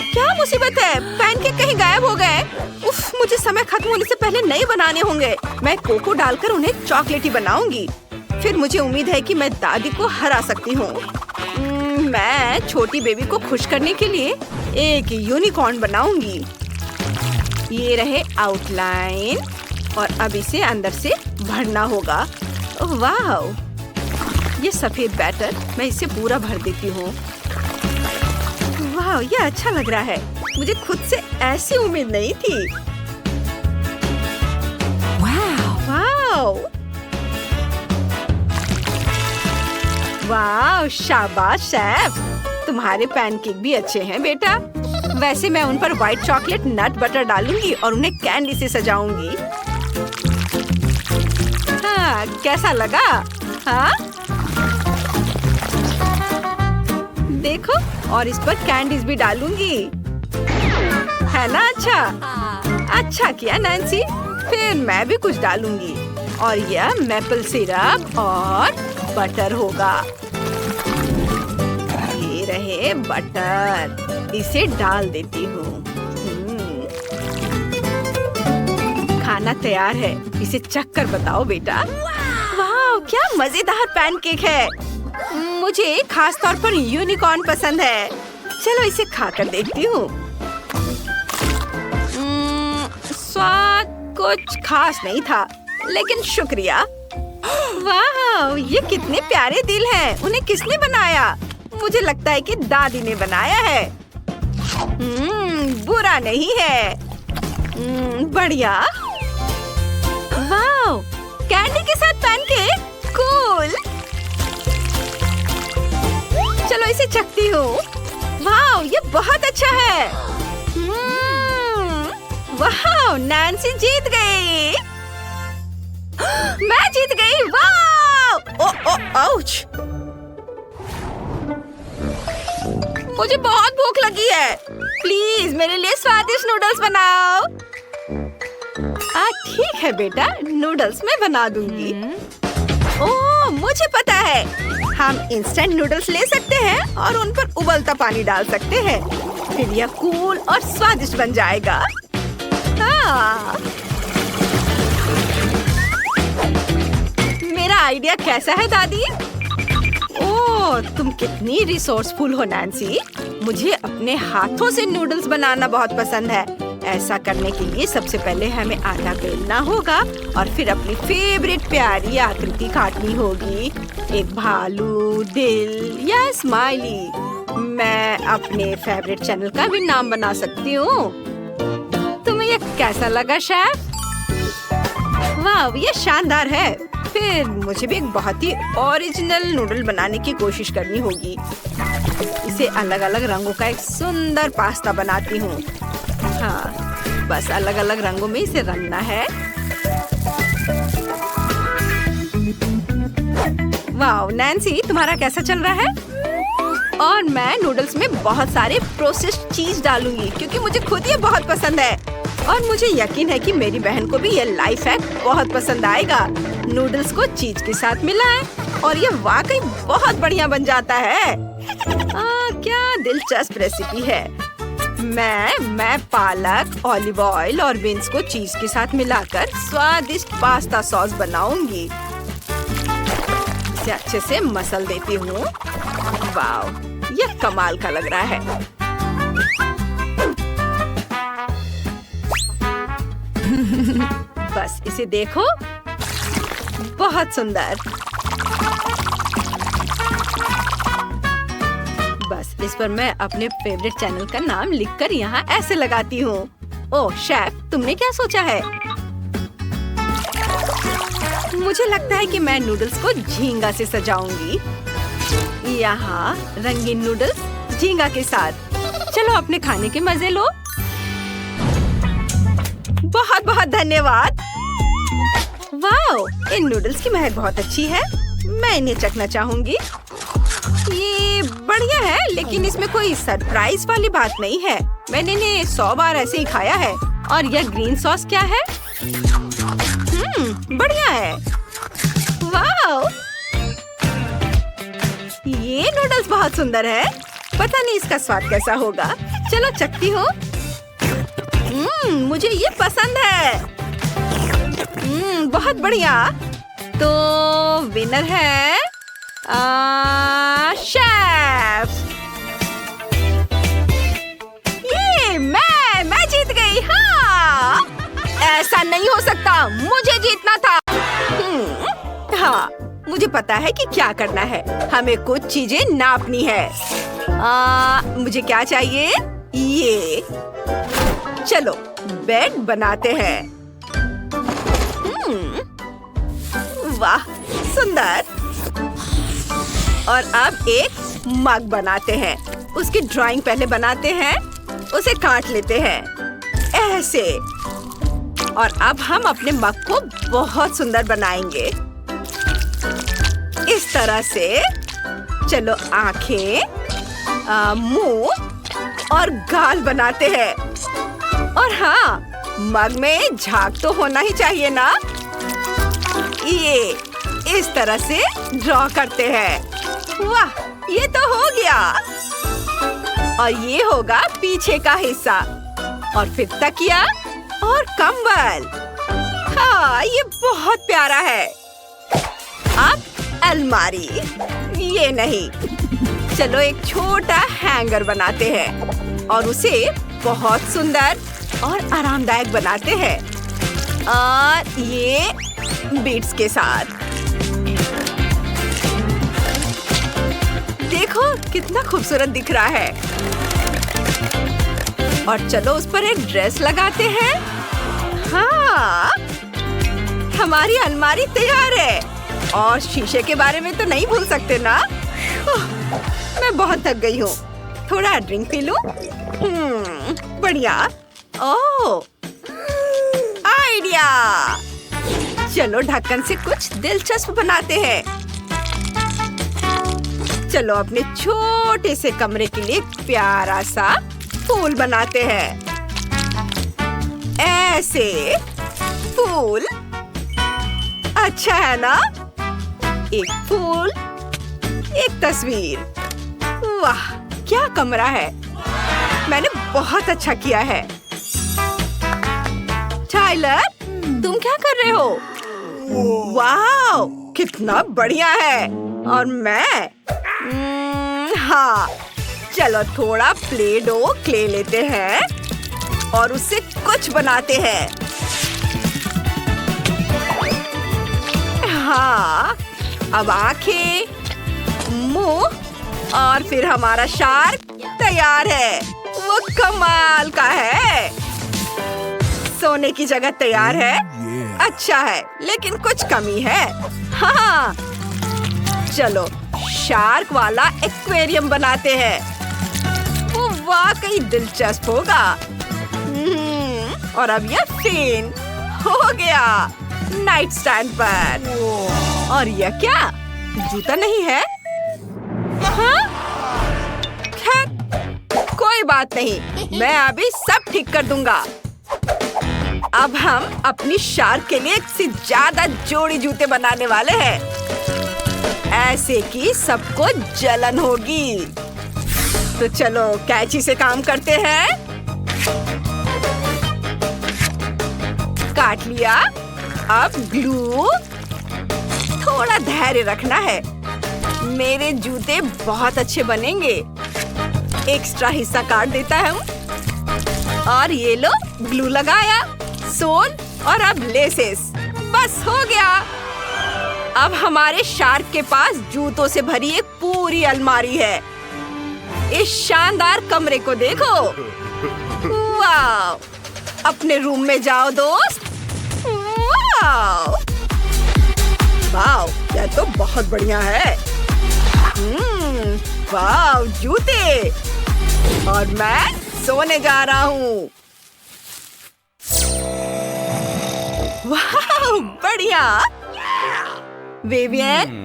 क्या मुसीबत है। पैनकेक कहीं गायब हो गए। उफ, मुझे समय खत्म होने से पहले नए बनाने होंगे। मैं कोको डालकर उन्हें चॉकलेटी बनाऊंगी। फिर मुझे उम्मीद है कि मैं दादी को हरा सकती हूँ। मैं छोटी बेबी को खुश करने के लिए एक यूनिकॉर्न बनाऊंगी। ये रहे आउटलाइन और अब इसे अंदर से भरना होगा। ओह वाह, ये सफेद बैटर मैं इसे पूरा भर देती हूँ। वाह, ये अच्छा लग रहा है। मुझे खुद से ऐसी उम्मीद नहीं थी। वाह, वाह, शाबाश शेफ। तुम्हारे पैनकेक भी अच्छे हैं बेटा। वैसे मैं उन पर व्हाइट चॉकलेट नट बटर डालूंगी और उन्हें कैंडी से सजाऊंगी। हाँ, कैसा लगा? हाँ, देखो, और इस पर कैंडीज भी डालूंगी। है ना अच्छा किया नैन्सी। फिर मैं भी कुछ डालूंगी और यह मैपल सिरप और बटर होगा। ये रहे बटर, इसे डाल देती हूँ। खाना तैयार है। इसे चख कर बताओ बेटा। वाह, क्या मजेदार पैनकेक है। मुझे खास तौर पर यूनिकॉर्न पसंद है। चलो इसे खाकर देखती हूँ। स्वाद कुछ खास नहीं था, लेकिन शुक्रिया। वाह, ये कितने प्यारे दिल हैं। उन्हें किसने बनाया? मुझे लगता है कि दादी ने बनाया है। बुरा नहीं है। बढ़िया। वाह, कैंडी के साथ पैनकेक, कूल। चलो इसे चखती हूँ। वाह, ये बहुत अच्छा है। वाह, नैन्सी जीत गई। मैं जीत गई। वाह! आउच! मुझे बहुत भूख लगी है। प्लीज मेरे लिए स्वादिष्ट नूडल्स बनाओ। ठीक है बेटा, नूडल्स मैं बना दूंगी। ओह, मुझे पता है। हम इंस्टेंट नूडल्स ले सकते हैं और उन पर उबलता पानी डाल सकते हैं। फिर यह कूल और स्वादिष्ट बन जाएगा। हाँ। मेरा आइडिया कैसा है दादी? ओह, तुम कितनी रिसोर्सफुल हो नैन्सी। मुझे अपने हाथों से नूडल्स बनाना बहुत पसंद है। ऐसा करने के लिए सबसे पहले हमें आटा बेलना होगा और फिर अपनी फेवरेट प्यारी आकृति काटनी होगी। एक भालू, दिल या स्माइली। मैं अपने फेवरेट चैनल का भी नाम बना सकती हूँ। तुम्हें ये कैसा लगा शेफ? वाह, ये शानदार है। फिर मुझे भी एक बहुत ही ओरिजिनल नूडल बनाने की कोशिश करनी होगी। इसे अलग अलग रंगों का एक सुंदर पास्ता बनाती हूँ। हाँ, बस अलग अलग रंगों में इसे रंगना है। वाह नैन्सी, तुम्हारा कैसा चल रहा है? और मैं नूडल्स में बहुत सारे प्रोसेस्ड चीज डालूंगी क्योंकि मुझे खुद ये बहुत पसंद है। और मुझे यकीन है कि मेरी बहन को भी ये लाइफ हैक बहुत पसंद आएगा। नूडल्स को चीज के साथ मिलाएं और ये वाकई बहुत बढ़िया बन जाता है। क्या दिलचस्प रेसिपी है। मैं पालक, ऑलिव ऑयल और बीन्स को चीज के साथ मिलाकर स्वादिष्ट पास्ता सॉस बनाऊंगी। इसे अच्छे से मसल देती हूँ। वाव, ये कमाल का लग रहा है। बस इसे देखो, बहुत सुंदर। बस इस पर मैं अपने फेवरेट चैनल का नाम लिखकर यहाँ ऐसे लगाती हूँ। ओह शेफ, तुमने क्या सोचा है? मुझे लगता है कि मैं नूडल्स को झींगा से सजाऊंगी। यहाँ रंगीन नूडल्स झींगा के साथ। चलो अपने खाने के मजे लो। बहुत बहुत धन्यवाद। वाओ, इन नूडल्स की महक बहुत अच्छी है। मैं इन्हें चखना चाहूंगी। ये बढ़िया है, लेकिन इसमें कोई सरप्राइज वाली बात नहीं है। मैंने इन्हें 100 बार ऐसे ही खाया है। और यह ग्रीन सॉस क्या है? बढ़िया है। वाओ, ये नूडल्स बहुत सुंदर है। पता नहीं इसका स्वाद कैसा होगा। चलो चखती हूँ। मुझे ये पसंद है। बहुत बढ़िया। तो विनर है शेफ। ये मैं जीत गई। हाँ, ऐसा नहीं हो सकता, मुझे जीतना था। हाँ, मुझे पता है कि क्या करना है। हमें कुछ चीजें नापनी है। मुझे क्या चाहिए? ये। चलो बेड बनाते हैं। वाह, सुंदर। और अब एक मग बनाते हैं। उसकी ड्राइंग पहले बनाते हैं, उसे काट लेते हैं ऐसे। और अब हम अपने मग को बहुत सुंदर बनाएंगे इस तरह से। चलो आंखें, मुंह और गाल बनाते हैं। और हाँ, मग में झाग तो होना ही चाहिए ना। ये इस तरह से ड्रॉ करते हैं। वाह, ये तो हो गया। और ये होगा पीछे का हिस्सा। और फिर तकिया और कंबल। हाँ, ये बहुत प्यारा है। अब अलमारी। ये नहीं, चलो एक छोटा हैंगर बनाते हैं और उसे बहुत सुंदर और आरामदायक बनाते हैं। और ये बीट्स के साथ। देखो कितना खूबसूरत दिख रहा है। और चलो उस पर एक ड्रेस लगाते हैं। हाँ, हमारी अलमारी तैयार है। और शीशे के बारे में तो नहीं भूल सकते ना। मैं बहुत थक गई हूँ, थोड़ा ड्रिंक पी लूं। बढ़िया। ओह, आइडिया। चलो ढक्कन से कुछ दिलचस्प बनाते हैं। चलो अपने छोटे से कमरे के लिए प्यारा सा फूल बनाते हैं ऐसे। फूल। अच्छा है ना? एक फूल, एक तस्वीर। वाह, क्या कमरा है। मैंने बहुत अच्छा किया है। टाइलर, तुम क्या कर रहे हो? वाह, कितना बढ़िया है। और मैं हाँ, चलो थोड़ा प्ले डो क्ले लेते हैं और उससे कुछ बनाते हैं। हाँ, अब आंखें, मुंह और फिर हमारा शार्क तैयार है। वो कमाल का है। सोने की जगह तैयार है। अच्छा है, लेकिन कुछ कमी है। हाँ, चलो शार्क वाला एक्वेरियम बनाते हैं। वो वाकई दिलचस्प होगा। और अब यह फेन हो गया नाइट स्टैंड पर। और यह क्या? जूता नहीं है? हाँ? खैर, कोई बात नहीं, मैं अभी सब ठीक कर दूंगा। अब हम अपनी शार्क के लिए एक से ज्यादा जोड़ी जूते बनाने वाले हैं, ऐसे कि सबको जलन होगी। तो चलो कैंची से काम करते हैं। काट लिया। अब ग्लू। थोड़ा धैर्य रखना है। मेरे जूते बहुत अच्छे बनेंगे। एक्स्ट्रा हिस्सा काट देता हूँ। और ये लो, ग्लू लगाया, सोल और अब लेसेस। बस हो गया। अब हमारे शार्क के पास जूतों से भरी एक पूरी अलमारी है। इस शानदार कमरे को देखो। वाह! अपने रूम में जाओ दोस्त। वाह! वाह! यह तो बहुत बढ़िया है। वाह! जूते। और मैं सोने जा रहा हूँ। वाह! बढ़िया। विवियन।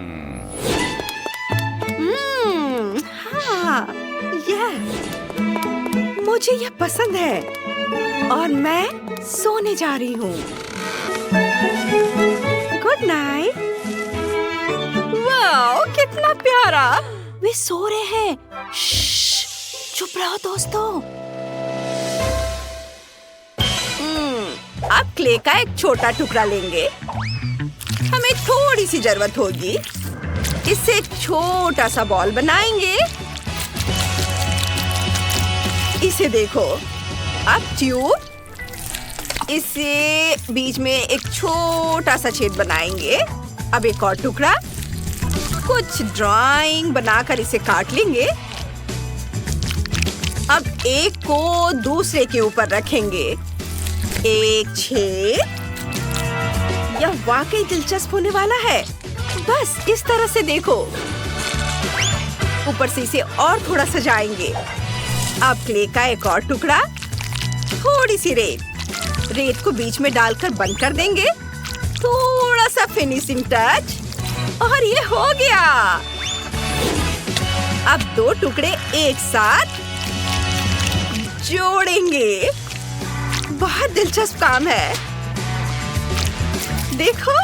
हाँ, मुझे यह पसंद है। और मैं सोने जा रही हूँ। Good night. वाह, कितना प्यारा। वे सो रहे हैं। चुप रहो दोस्तों। अब क्ले का एक छोटा टुकड़ा लेंगे। हमें थोड़ी सी जरूरत होगी। इससे एक छोटा सा बॉल बनाएंगे। इसे देखो। अब ट्यूब। इसे बीच में एक छोटा सा छेद बनाएंगे। अब एक और टुकड़ा। कुछ ड्राइंग बनाकर इसे काट लेंगे। अब एक को दूसरे के ऊपर रखेंगे। एक छेद। यह वाकई दिलचस्प होने वाला है। बस इस तरह से देखो। ऊपर से इसे और थोड़ा सजाएंगे। अब क्ले का एक और टुकड़ा। थोड़ी सी रेत। रेत को बीच में डालकर बंद कर देंगे। थोड़ा सा फिनिशिंग टच। और ये हो गया। अब दो टुकड़े एक साथ जोड़ेंगे। बहुत दिलचस्प काम है। देखो,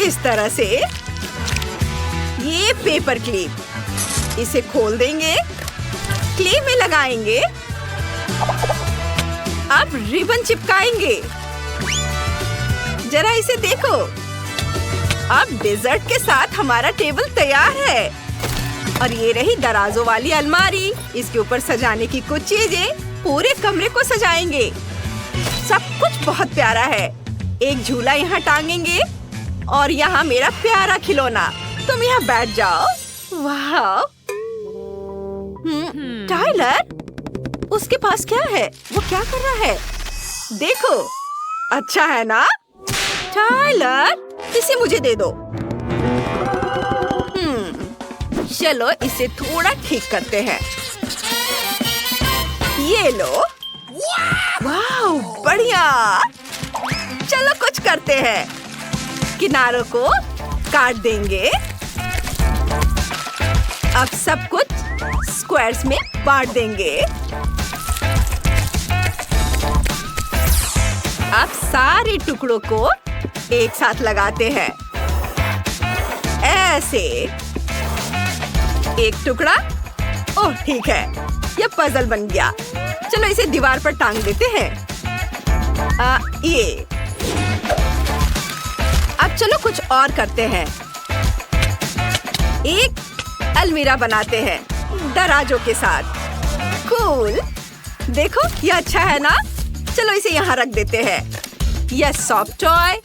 इस तरह से। ये पेपर क्लिप। इसे खोल देंगे। क्ले में लगाएंगे। अब रिबन चिपकाएंगे। जरा इसे देखो। अब डेजर्ट के साथ हमारा टेबल तैयार है। और ये रही दराजों वाली अलमारी। इसके ऊपर सजाने की कुछ चीजें। पूरे कमरे को सजाएंगे। सब कुछ बहुत प्यारा है। एक झूला यहाँ टांगेंगे। और यहाँ मेरा प्यारा खिलौना। तुम यहाँ बैठ जाओ। वाह! टाइलर, उसके पास क्या है? वो क्या कर रहा है? देखो। अच्छा है ना? टाइलर, इसे मुझे दे दो। चलो इसे थोड़ा ठीक करते हैं। ये लो। वाह, बढ़िया। चलो कुछ करते हैं। किनारों को काट देंगे। अब सब कुछ स्क्वायर्स में बांट देंगे। अब सारे टुकड़ों को एक साथ लगाते हैं। ऐसे एक टुकड़ा। ओह ठीक है, ये पजल बन गया। चलो इसे दीवार पर टांग देते हैं। ये अब चलो कुछ और करते हैं। एक अलमीरा बनाते हैं दराजों के साथ। कूल, देखो ये अच्छा है ना? चलो इसे यहाँ रख देते हैं। यह सॉफ्ट टॉय,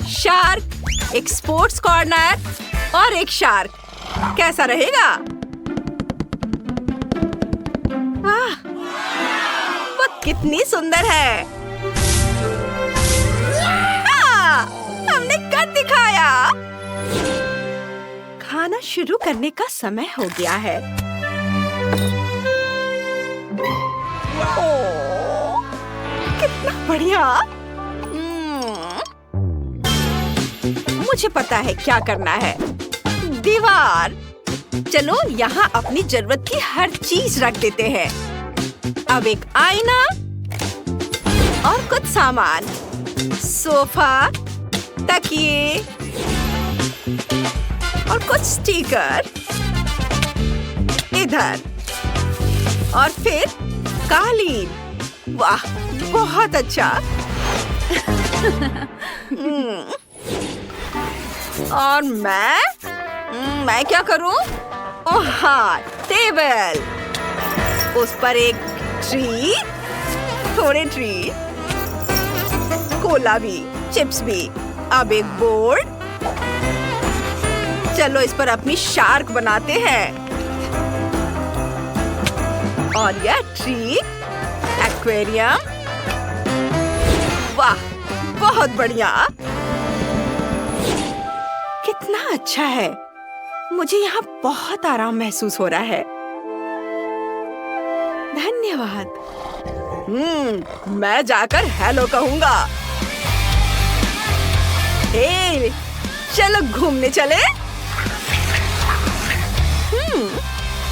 शार्क, एक स्पोर्ट्स कॉर्नर और एक शार्क। कैसा रहेगा? वाह, वो कितनी सुंदर है। हाँ, हमने कर दिखाया। खाना शुरू करने का समय हो गया है। ओह, कितना बढ़िया। मुझे पता है क्या करना है। दीवार। चलो यहाँ अपनी जरूरत की हर चीज रख देते हैं। अब एक आईना और कुछ सामान, सोफा, तकिए और कुछ स्टिकर इधर और फिर कालीन। वाह, बहुत अच्छा। और मैं क्या करूं? ओह हाँ, टेबल। उस पर एक ट्री, थोड़े ट्री, कोला भी, चिप्स भी। अब एक बोर्ड। चलो इस पर अपनी शार्क बनाते हैं। और यह ट्री, एक्वेरियम। वाह, बहुत बढ़िया। कितना अच्छा है। मुझे यहाँ बहुत आराम महसूस हो रहा है। धन्यवाद। मैं जाकर हेलो कहूँगा। हे, चलो घूमने चले।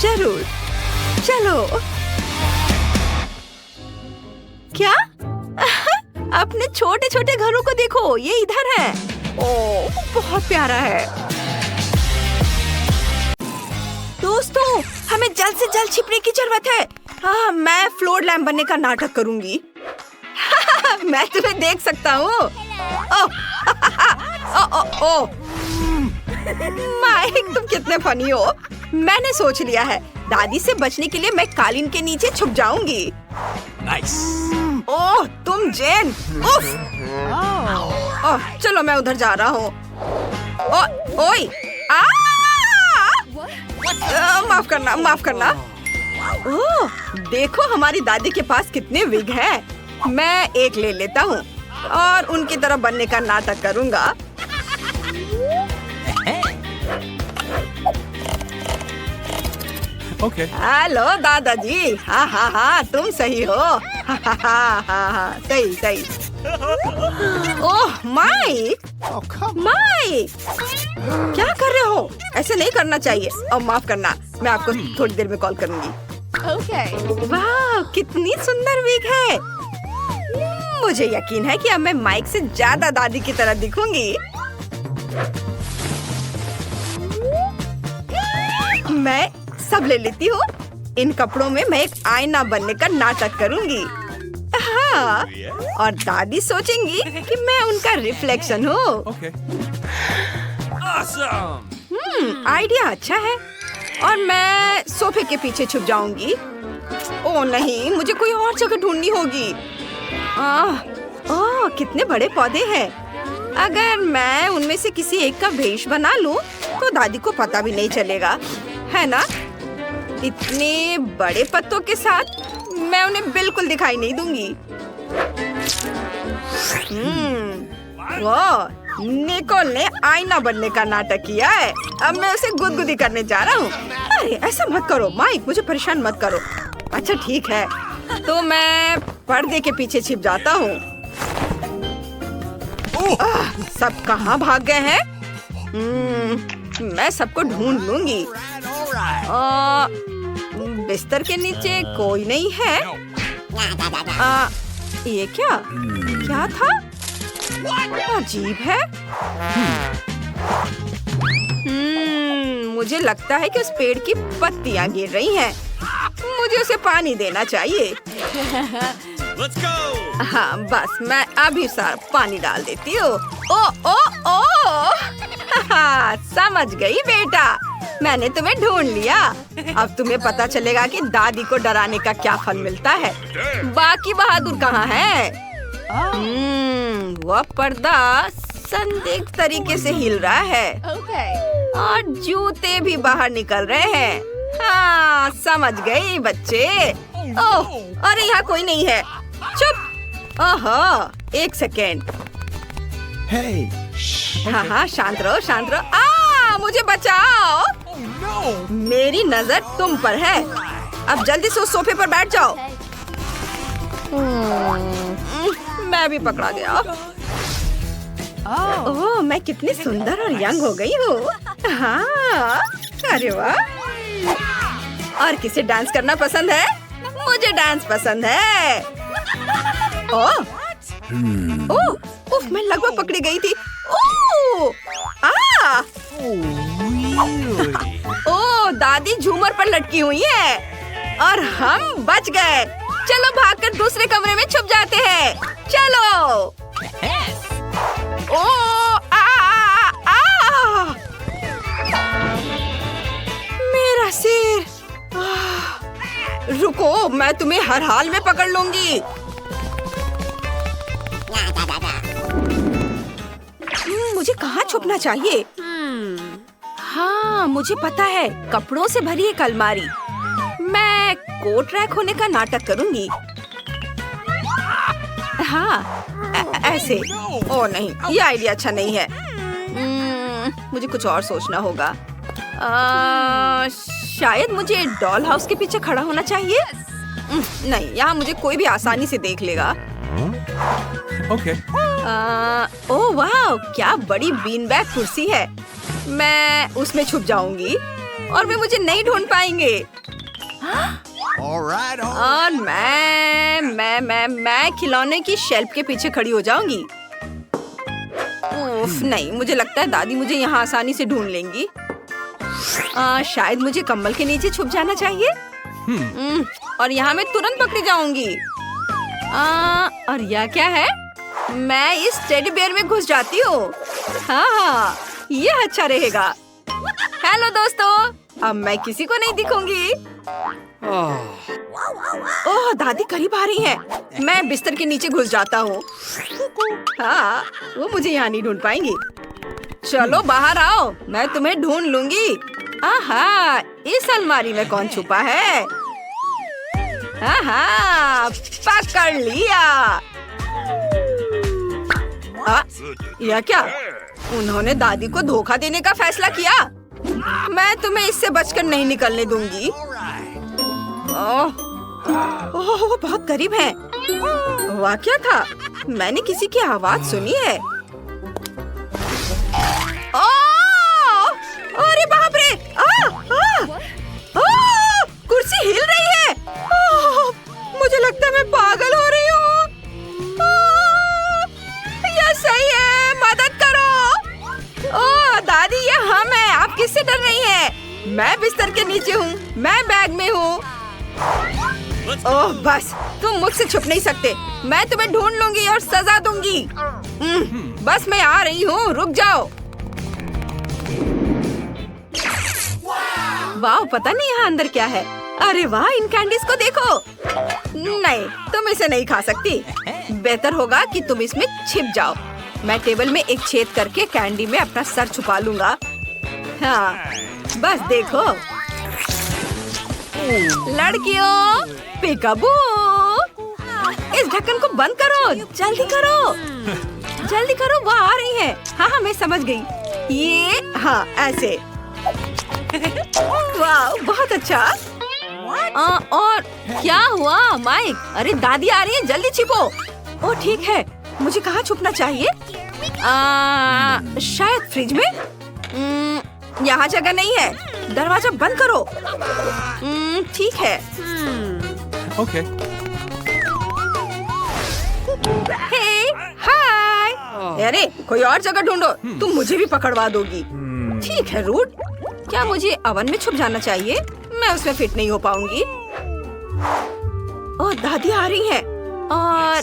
जरूर, चलो। क्या? अपने छोटे छोटे घरों को देखो, ये इधर है। ओह, बहुत प्यारा है। दोस्तों, हमें जल्द से जल्द छिपने की जरूरत है। हाँ, मैं फ्लोर लैम्प बनने का नाटक करूंगी। मैं तुम्हें देख सकता हूँ। ओह, माइक, तुम कितने फनी हो। मैंने सोच लिया है, दादी से बचने के लिए मैं कालीन के नीचे छुप जाऊंगी। Nice. ओह, तुम जेन। उफ। ओह, चलो मैं उधर जा रहा हूँ। ओए, माफ करना, माफ करना। ओह, देखो हमारी दादी के पास कितने विग हैं। मैं एक ले लेता हूँ और उनकी तरह बनने का नाटक करूँगा। Okay. हेलो दादाजी। हाँ हाँ हाँ, तुम सही हो। हाँ हाँ हाँ हाँ, सही सही। Oh Mike, Oh, come on. Mike, क्या कर रहे हो? ऐसे नहीं करना चाहिए। और माफ करना, मैं आपको थोड़ी देर में कॉल करूंगी। Okay. वाह, कितनी सुंदर विग है। मुझे यकीन है कि अब मैं माइक से ज्यादा दादी की तरह दिखूंगी। मैं सब ले लेती हूँ। इन कपड़ों में मैं एक आईना बनने का नाटक करूंगी। हाँ, और दादी सोचेंगी कि मैं उनका रिफ्लेक्शन हूँ। Okay. Awesome. आइडिया अच्छा है। और मैं सोफे के पीछे छुप जाऊंगी। ओह नहीं, मुझे कोई और जगह ढूंढनी होगी। ओह, कितने बड़े पौधे हैं। अगर मैं उनमें से किसी एक का भेष बना लूं, तो दादी को पता भी नहीं चलेगा, है ना? इतने बड़े पत्तों के साथ मैं उन्हें बिल्कुल दिखाई नहीं दूंगी। वाह, निकोल ने आईना बनने का नाटक किया है। अब मैं उसे गुदगुदी करने जा रहा हूँ। अरे ऐसा मत करो माइक, मुझे परेशान मत करो। अच्छा ठीक है, तो मैं पर्दे के पीछे छिप जाता हूँ। सब कहाँ भाग गए हैं? मैं सबको ढूंढ लूंगी। बिस्तर के नीचे कोई नहीं है। ये क्या क्या था? अजीब है। मुझे लगता है कि उस पेड़ की पत्तियां गिर रही हैं। मुझे उसे पानी देना चाहिए। Let's go! हाँ बस मैं अभी सारा पानी डाल देती हूँ। ओ ओ ओ समझ गई बेटा, मैंने तुम्हें ढूंढ लिया। अब तुम्हें पता चलेगा कि दादी को डराने का क्या फल मिलता है। बाकी बहादुर कहाँ है? वह पर्दा संदिग्ध तरीके से हिल रहा है। Okay. और जूते भी बाहर निकल रहे हैं। हाँ समझ गई बच्चे। ओह अरे यहाँ कोई नहीं है। चुप। ओहो एक सेकेंड। Hey! हाँ शांत रहो शांत रहो। मुझे बचाओ। Oh no! मेरी नजर तुम पर है। अब जल्दी से उस सोफे पर बैठ जाओ। मैं भी पकड़ा गया। ओह मैं कितनी सुंदर और यंग हो गई हूँ। हाँ अरे वाह। और किसे डांस करना पसंद है? मुझे डांस पसंद है। ओह उफ मैं लगभग पकड़ी गई थी। ओह आ Really? ओह दादी झूमर पर लटकी हुई है और हम बच गए। चलो भागकर दूसरे कमरे में छुप जाते हैं। चलो। ओ मेरा सिर। रुको मैं तुम्हें हर हाल में पकड़ लूंगी। मुझे कहाँ छुपना चाहिए? हाँ मुझे पता है, कपड़ों से भरी एक अलमारी। मैं कोट रैक होने का नाटक करूंगी। हाँ ऐसे। ओ नहीं ये आइडिया अच्छा नहीं है। मुझे कुछ और सोचना होगा। शायद मुझे डॉल हाउस के पीछे खड़ा होना चाहिए। नहीं यहाँ मुझे कोई भी आसानी से देख लेगा। Okay. ओह वाह क्या बड़ी बीन बैग कुर्सी है। मैं उसमें छुप जाऊंगी और वे मुझे नहीं ढूंढ पाएंगे। All right. और मैं खिलौने की शेल्फ के पीछे खड़ी हो जाऊंगी। उफ नहीं मुझे लगता है दादी मुझे यहाँ आसानी से ढूंढ लेंगी। शायद मुझे कंबल के नीचे छुप जाना चाहिए। और यहाँ मैं तुरंत पकड़ी जाऊंगी। और यह क्या है? मैं इस टेडी बेयर में घुस जाती हूँ। हाँ ये अच्छा रहेगा। हेलो दोस्तों, अब मैं किसी को नहीं दिखूंगी। ओह दादी करीब आ रही हैं। मैं बिस्तर के नीचे घुस जाता हूँ। हाँ वो मुझे यहाँ नहीं ढूंढ पाएंगी। चलो बाहर आओ, मैं तुम्हें ढूंढ लूंगी। आहा इस अलमारी में कौन छुपा है? आहा पकड़ लिया। यह क्या? उन्होंने दादी को धोखा देने का फैसला किया। मैं तुम्हें इससे बचकर नहीं निकलने दूंगी। ओह बहुत करीब है। वाह क्या था? मैंने किसी की आवाज सुनी है। अरे बाप रे! कुर्सी हिल रही है। मुझे लगता है मैं पागल हो रही हूँ। यह सही है, मदद करो। ओह दादी ये हम हैं, आप किससे डर रही हैं? मैं बिस्तर के नीचे हूँ, मैं बैग में हूँ। ओह बस तुम मुझसे छुप नहीं सकते। मैं तुम्हें ढूंढ लूंगी और सजा दूंगी। बस मैं आ रही हूँ, रुक जाओ। वाह पता नहीं यहाँ अंदर क्या है। अरे वाह इन कैंडीज को देखो। नहीं तुम इसे नहीं खा सकती। बेहतर होगा कि तुम इसमें छिप जाओ। मैं टेबल में एक छेद करके कैंडी में अपना सर छुपा लूंगा। हाँ बस देखो। लड़कियों पिकाबू, इस ढक्कन को बंद करो, जल्दी करो, जल्दी करो। वो आ रही है। हाँ मैं समझ गई। ये हाँ ऐसे। वाह बहुत अच्छा। और क्या हुआ माइक? अरे दादी आ रही है, जल्दी छिपो। ओ ठीक है, मुझे कहाँ छुपना चाहिए? शायद फ्रिज में। यहाँ जगह नहीं है। दरवाजा बंद करो। ठीक है। Okay. हे, हाय। अरे कोई और जगह ढूंढो, तुम मुझे भी पकड़वा दोगी। ठीक है रूट, क्या मुझे ओवन में छुप जाना चाहिए? मैं उसमें फिट नहीं हो पाऊंगी। ओह, दादी आ रही है और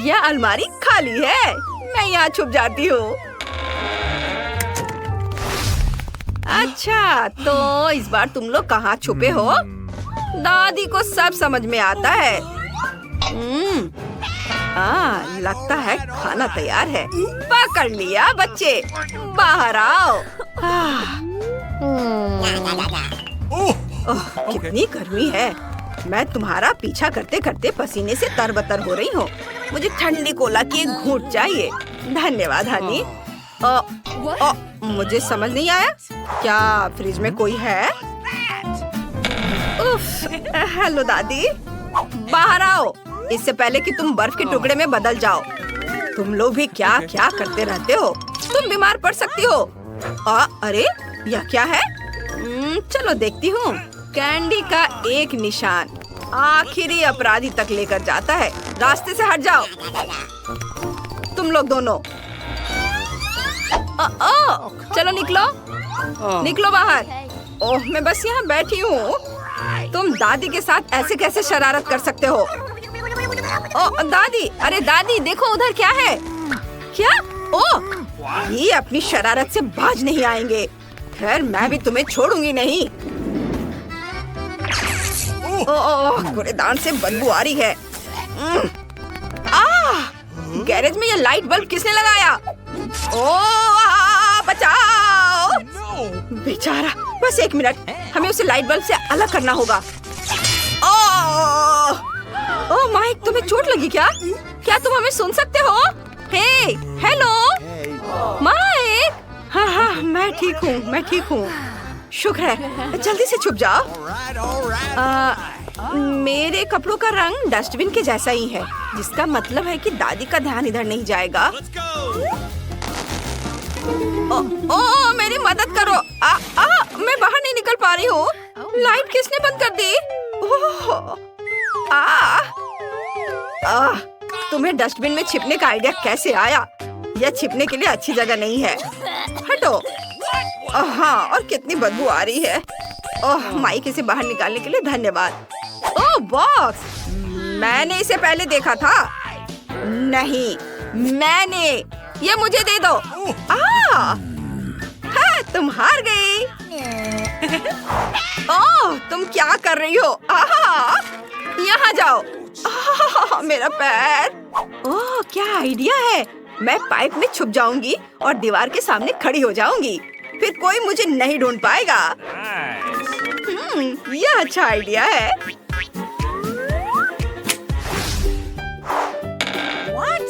यह अलमारी खाली है। मैं यहाँ छुप जाती हूँ। अच्छा, तो इस बार तुम लोग कहाँ छुपे हो? दादी को सब समझ में आता है। लगता है खाना तैयार है। पकड़ लिया बच्चे, बाहर आओ। ओह, कितनी गर्मी है। मैं तुम्हारा पीछा करते करते पसीने से तरबतर हो रही हूँ। मुझे ठंडी कोला की एक घूंट चाहिए। धन्यवाद हनी। मुझे समझ नहीं आया, क्या फ्रिज में कोई है? उफ, हेलो दादी, बाहर आओ इससे पहले कि तुम बर्फ के टुकड़े में बदल जाओ। तुम लोग भी क्या क्या करते रहते हो। तुम बीमार पड़ सकती हो। अरे यह क्या है? चलो देखती हूँ। कैंडी का एक निशान आखिरी अपराधी तक लेकर जाता है। रास्ते से हट जाओ तुम लोग दोनों। चलो निकलो, निकलो बाहर। ओह, मैं बस यहाँ बैठी हूँ। तुम दादी के साथ ऐसे कैसे शरारत कर सकते हो? ओह दादी, अरे दादी देखो उधर क्या है। क्या? ओह, ये अपनी शरारत से बाज नहीं आएंगे। खैर मैं भी तुम्हें छोड़ूंगी नहीं। ओह, कूड़ेदान से बदबू आ रही है। गैरेज में ये लाइट बल्ब किसने लगाया? ओह, बचाओ। बेचारा, बस 1 मिनट, हमें उसे लाइट बल्ब से अलग करना होगा। ओह माइक, तुम्हें चोट लगी क्या? क्या तुम हमें सुन सकते हो? हे, हेलो माइक। हाँ, मैं ठीक हूँ, मैं ठीक हूँ। शुक्र है, जल्दी से छुप जाओ। मेरे कपड़ों का रंग डस्टबिन के जैसा ही है, जिसका मतलब है कि दादी का ध्यान इधर नहीं जाएगा। ओ, मेरी मदद करो। मैं बाहर नहीं निकल पा रही हूँ। लाइट किसने बंद कर दी? तुम्हें डस्टबिन में छिपने का आइडिया कैसे आया? यह छिपने के लिए अच्छी जगह नहीं है। हटो। हाँ, और कितनी बदबू आ रही है। ओह, माइक इसे बाहर निकालने के लिए धन्यवाद। ओह बॉक्स, मैंने इसे पहले देखा था। नहीं, मैंने। ये मुझे दे दो। हाँ, तुम हार गई। ओह, तुम क्या कर रही हो? यहाँ जाओ। मेरा पैर। ओह, क्या आइडिया है। मैं पाइप में छुप जाऊंगी और दीवार के सामने खड़ी हो जाऊंगी। फिर कोई मुझे नहीं ढूंढ पाएगा। यह अच्छा आइडिया है।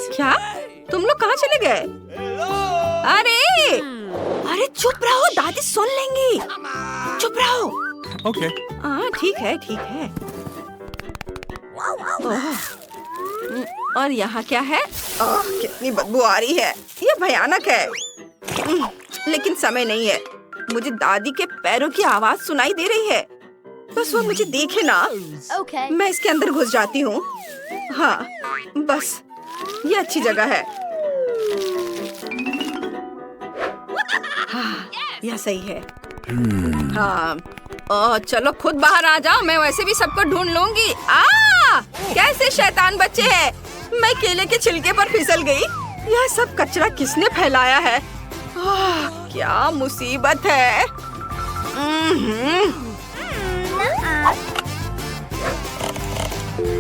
क्या? तुम लोग कहाँ चले गए? अरे चुप रहो, दादी सुन लेंगी। चुप रहो। Okay. ठीक है, ठीक है। और यहाँ क्या है? कितनी बदबू आ रही है। ये भयानक है। लेकिन समय नहीं है। मुझे दादी के पैरों की आवाज सुनाई दे रही है। बस वो मुझे देखे ना। Okay. मैं इसके अंदर घुस जाती हूँ। हाँ, बस ये अच्छी जगह है। हाँ, यह सही है। हाँ, चलो खुद बाहर आ जाओ। मैं वैसे भी सबको ढूंढ लूंगी। कैसे शैतान बच्चे हैं। मैं केले के छिलके पर फिसल गई। यह सब कचरा किसने फैलाया है? क्या मुसीबत है।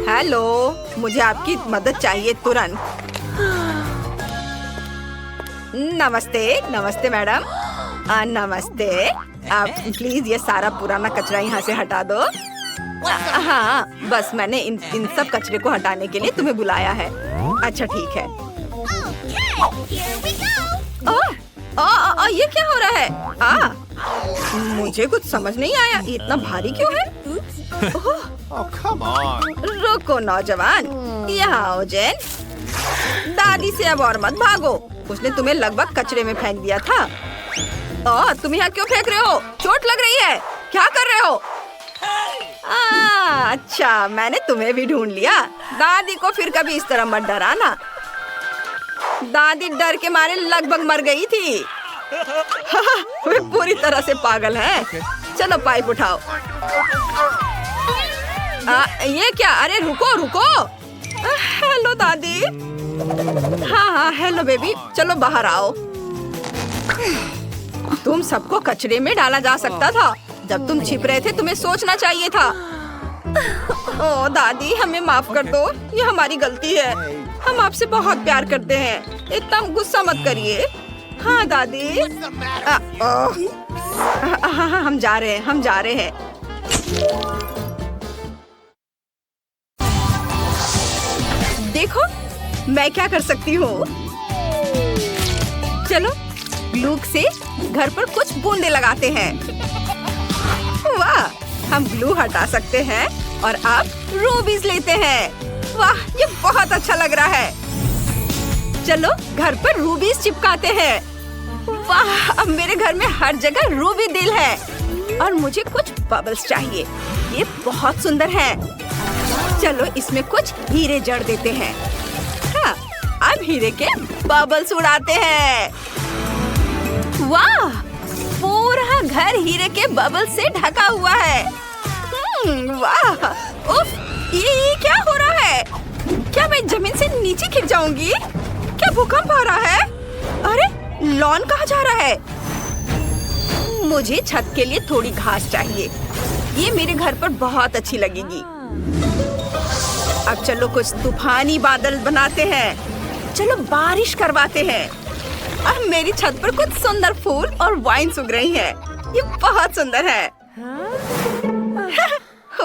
हेलो, मुझे आपकी मदद चाहिए तुरंत। नमस्ते, नमस्ते मैडम। नमस्ते। आप प्लीज ये सारा पुराना कचरा यहाँ से हटा दो। हाँ, बस मैंने इन सब कचरे को हटाने के लिए तुम्हें बुलाया है। अच्छा ठीक है। ये क्या हो रहा है? मुझे कुछ समझ नहीं आया। इतना भारी क्यों है? Oh, come on. रुको नौजवान, यहाँ आओ जेन। दादी से अब और मत भागो। उसने तुम्हें लगभग कचरे में फेंक दिया था। तुम यहाँ क्यों फेंक रहे हो? चोट लग रही है। क्या कर रहे हो? अच्छा, मैंने तुम्हें भी ढूंढ लिया। दादी को फिर कभी इस तरह मत डराना। दादी डर के मारे लगभग मर गई थी। वे पूरी तरह से पागल हैं। चलो पाइप उठाओ। ये क्या? अरे रुको रुको। हेलो दादी। हाँ, हेलो बेबी। चलो बाहर आओ। तुम सबको कचरे में डाला जा सकता था। जब तुम छिप रहे थे तुम्हें सोचना चाहिए था। ओ दादी, हमें माफ कर दो। ये हमारी गलती है। हम आपसे बहुत प्यार करते हैं। इतना गुस्सा मत करिए। हाँ दादी। हाँ, हम जा रहे हैं। देखो मैं क्या कर सकती हूँ। चलो ग्लू से घर पर कुछ बूंदे लगाते हैं। वाह, हम ग्लू हटा सकते हैं और अब रूबीज लेते हैं। वाह, ये बहुत अच्छा लग रहा है। चलो घर पर रूबीज चिपकाते हैं। वाह, अब मेरे घर में हर जगह रूबी दिल है। और मुझे कुछ बबल्स चाहिए। ये बहुत सुंदर है। चलो इसमें कुछ हीरे जड़ देते हैं। हाँ, अब हीरे के बबल्स उड़ाते हैं। वाह, पूरा घर हीरे के बबल से ढका हुआ है। वाह, उफ, ये क्या हो रहा है? क्या मैं जमीन से नीचे गिर जाऊंगी? क्या भूकंप आ रहा है? अरे लॉन कहाँ जा रहा है? मुझे छत के लिए थोड़ी घास चाहिए। ये मेरे घर पर बहुत अच्छी लगेगी। अब चलो कुछ तूफानी बादल बनाते हैं। चलो बारिश करवाते हैं। अब मेरी छत पर कुछ सुंदर फूल और वाइन उग रही है। ये बहुत सुंदर है।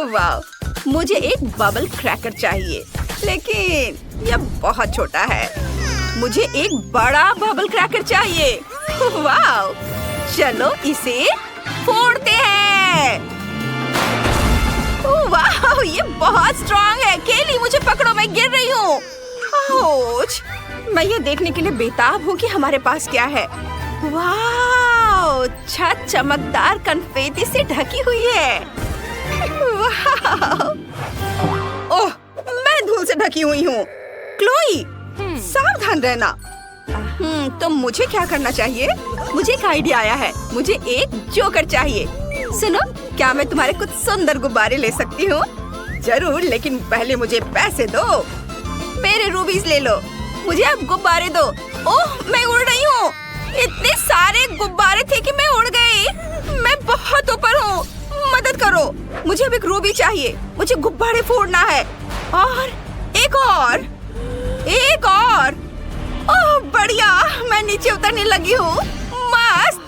वाह, मुझे एक बबल क्रैकर चाहिए, लेकिन यह बहुत छोटा है। मुझे एक बड़ा बबल क्रैकर चाहिए। वाह, चलो इसे फोड़ते हैं। वाह, ये बहुत स्ट्रॉन्ग है। केली, मुझे पकड़ो, मैं गिर रही हूँ। मैं ये देखने के लिए बेताब हूँ कि हमारे पास क्या है। वाह, छत चमकदार कन्फेटी से ढकी हुई है। वाह, ओह, मैं धूल से ढकी हुई हूँ। क्लोई, सावधान रहना। तो मुझे क्या करना चाहिए? मुझे एक आइडिया आया है। मुझे एक जोकर चाहिए। सुनो, क्या मैं तुम्हारे कुछ सुंदर गुब्बारे ले सकती हूँ? जरूर, लेकिन पहले मुझे पैसे दो। मेरे रूबीज ले लो। मुझे अब गुब्बारे दो। ओह, मैं उड़ रही हूँ। इतने सारे गुब्बारे थे कि मैं उड़ गई। मैं बहुत ऊपर हूँ। मदद करो, मुझे अब एक रूबी चाहिए। मुझे गुब्बारे फोड़ना है। और एक और। ओह बढ़िया, मैं नीचे उतरने लगी हूँ। मस्त।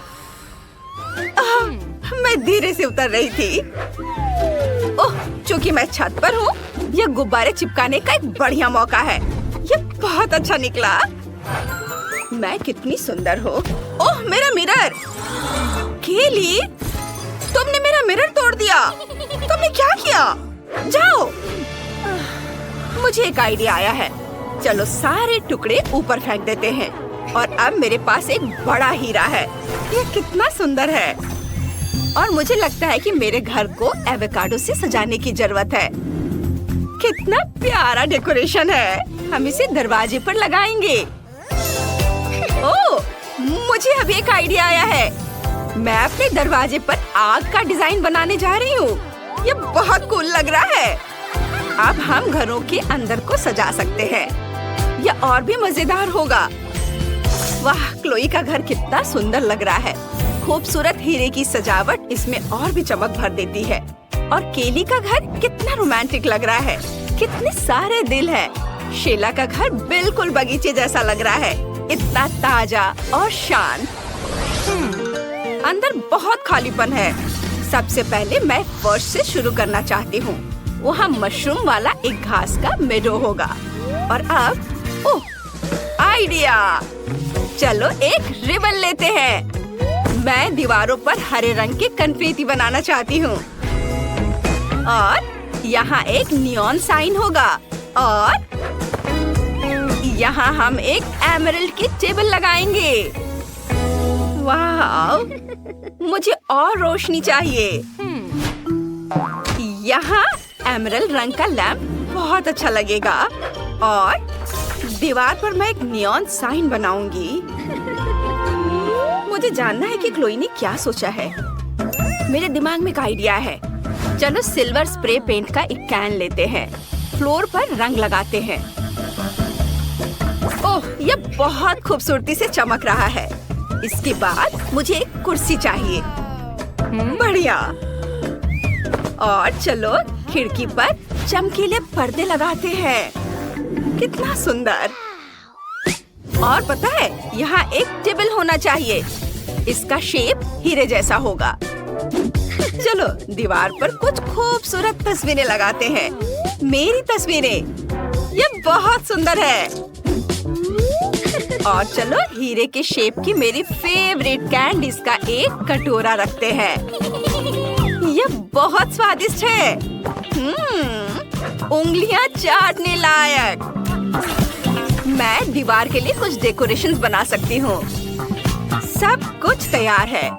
मैं धीरे से उतर रही थी। ओह, चूंकि मैं छत पर हूँ, यह गुब्बारे चिपकाने का एक बढ़िया मौका है। यह बहुत अच्छा निकला। मैं कितनी सुंदर हूँ। ओह, मेरा मिरर। केली, तुमने मेरा मिरर तोड़ दिया। तुमने क्या किया? जाओ। मुझे एक आइडिया आया है। चलो सारे टुकड़े ऊपर फेंक देते हैं। और अब मेरे पास एक बड़ा हीरा है। यह कितना सुंदर है। और मुझे लगता है कि मेरे घर को एवोकाडो से सजाने की जरूरत है। कितना प्यारा डेकोरेशन है। हम इसे दरवाजे पर लगाएंगे। ओह, मुझे अभी एक आइडिया आया है। मैं अपने दरवाजे पर आग का डिजाइन बनाने जा रही हूँ। ये बहुत कूल लग रहा है। अब हम घरों के अंदर को सजा सकते हैं। यह और भी मजेदार होगा। वाह, क्लोई का घर कितना सुंदर लग रहा है। खूबसूरत हीरे की सजावट इसमें और भी चमक भर देती है। और केली का घर कितना रोमांटिक लग रहा है। कितने सारे दिल हैं। शीला का घर बिल्कुल बगीचे जैसा लग रहा है। इतना ताजा और शांत। अंदर बहुत खालीपन है। सबसे पहले मैं फर्श से शुरू करना चाहती हूँ। वहाँ मशरूम वाला एक घास का मेडो होगा। और अब ओह, आइडिया। चलो एक रिबन लेते हैं। मैं दीवारों पर हरे रंग के कन्फेटी बनाना चाहती हूँ। और यहाँ एक नियॉन साइन होगा। और यहाँ हम एक एमरल्ड की टेबल लगाएंगे। वाह, मुझे और रोशनी चाहिए। यहाँ एमरल्ड रंग का लैम्प बहुत अच्छा लगेगा और दीवार पर मैं एक नियॉन साइन बनाऊंगी। मुझे जानना है कि क्लोई ने क्या सोचा है। मेरे दिमाग में एक आइडिया है। चलो सिल्वर स्प्रे पेंट का एक कैन लेते हैं, फ्लोर पर रंग लगाते हैं। ओह, ये बहुत खूबसूरती से चमक रहा है। इसके बाद मुझे एक कुर्सी चाहिए। बढ़िया। और चलो खिड़की पर चमकीले पर्दे लगाते हैं। कितना सुंदर। और पता है, यहाँ एक टेबल होना चाहिए। इसका शेप हीरे जैसा होगा। चलो दीवार पर कुछ खूबसूरत तस्वीरें लगाते हैं। मेरी तस्वीरें। ये बहुत सुंदर है। और चलो हीरे के शेप की मेरी फेवरेट कैंडीज का एक कटोरा रखते हैं। ये बहुत स्वादिष्ट है। उंगलियां चाटने लायक। मैं दीवार के लिए कुछ डेकोरेशंस बना सकती हूँ। सब कुछ तैयार है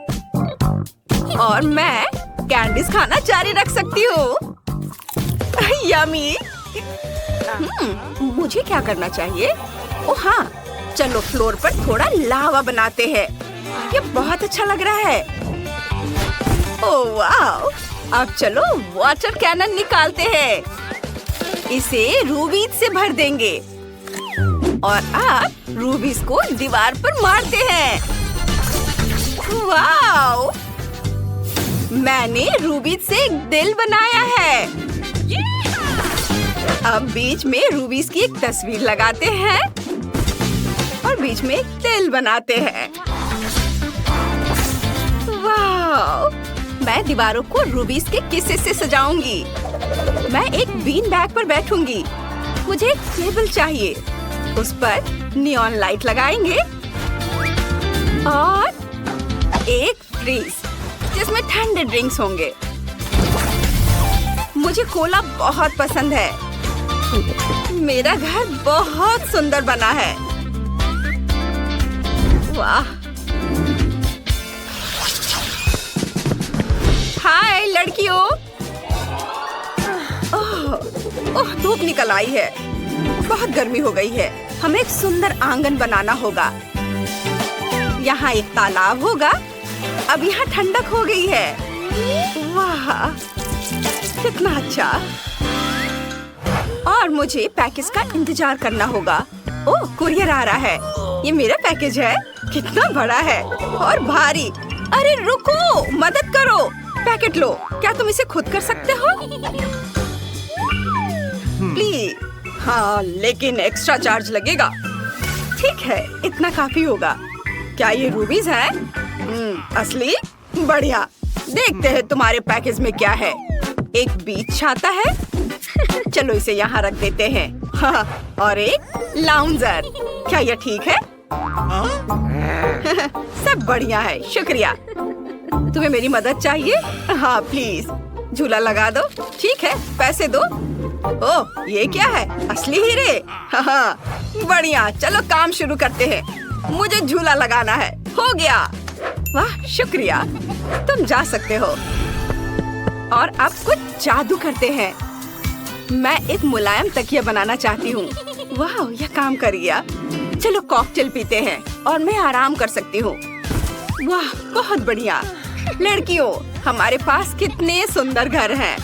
और मैं कैंडीज खाना जारी रख सकती हूँ। यम्मी। मुझे क्या करना चाहिए? ओह हाँ, चलो फ्लोर पर थोड़ा लावा बनाते हैं। ये बहुत अच्छा लग रहा है। ओह वाह! अब चलो वाटर कैनन निकालते हैं। इसे रूबीज से भर देंगे और अब रूबीज को दीवार पर मारते हैं। वाह! मैंने रूबीज से एक दिल बनाया है। अब बीच में रूबीज की एक तस्वीर लगाते हैं और बीच में एक दिल बनाते हैं। वाह! मैं दीवारों को रूबीज के किस्से से सजाऊंगी। मैं एक बीन बैग पर बैठूंगी। मुझे एक टेबल चाहिए। उस पर नियॉन लाइट लगाएंगे और एक फ्रीज जिसमें ठंडे ड्रिंक्स होंगे। मुझे कोला बहुत पसंद है। मेरा घर बहुत सुंदर बना है। वाह! हाय लड़कियों। ओह, धूप निकल आई है। बहुत गर्मी हो गई है। हमें एक सुंदर आंगन बनाना होगा। यहाँ एक तालाब होगा। अब यहाँ ठंडक हो गई है। वाह, कितना अच्छा। और मुझे पैकेज का इंतजार करना होगा। ओह, कुरियर आ रहा है। ये मेरा पैकेज है। कितना बड़ा है और भारी। अरे रुको, मदद करो। पैकेट लो। क्या तुम इसे खुद कर सकते हो? प्लीज। हाँ, लेकिन एक्स्ट्रा चार्ज लगेगा। ठीक है, इतना काफी होगा। क्या ये रूबीज है? असली? बढ़िया। देखते हैं तुम्हारे पैकेज में क्या है। एक बीच छाता है। चलो इसे यहाँ रख देते हैं। हाँ, और एक लाउंजर। क्या ये ठीक है? सब बढ़िया है, शुक्रिया। तुम्हें मेरी मदद चाहिए? हाँ प्लीज, झूला लगा दो। ठीक है, पैसे दो। ओह, ये क्या है? असली हीरे? हाँ, बढ़िया। चलो काम शुरू करते हैं। मुझे झूला लगाना है। हो गया। वाह, शुक्रिया। तुम जा सकते हो। और अब कुछ जादू करते हैं। मैं एक मुलायम तकिया बनाना चाहती हूँ। वाह, यह काम कर गया। चलो कॉकटेल पीते हैं और मैं आराम कर सकती हूँ। वाह, बहुत बढ़िया। लड़कियों, हमारे पास कितने सुंदर घर हैं।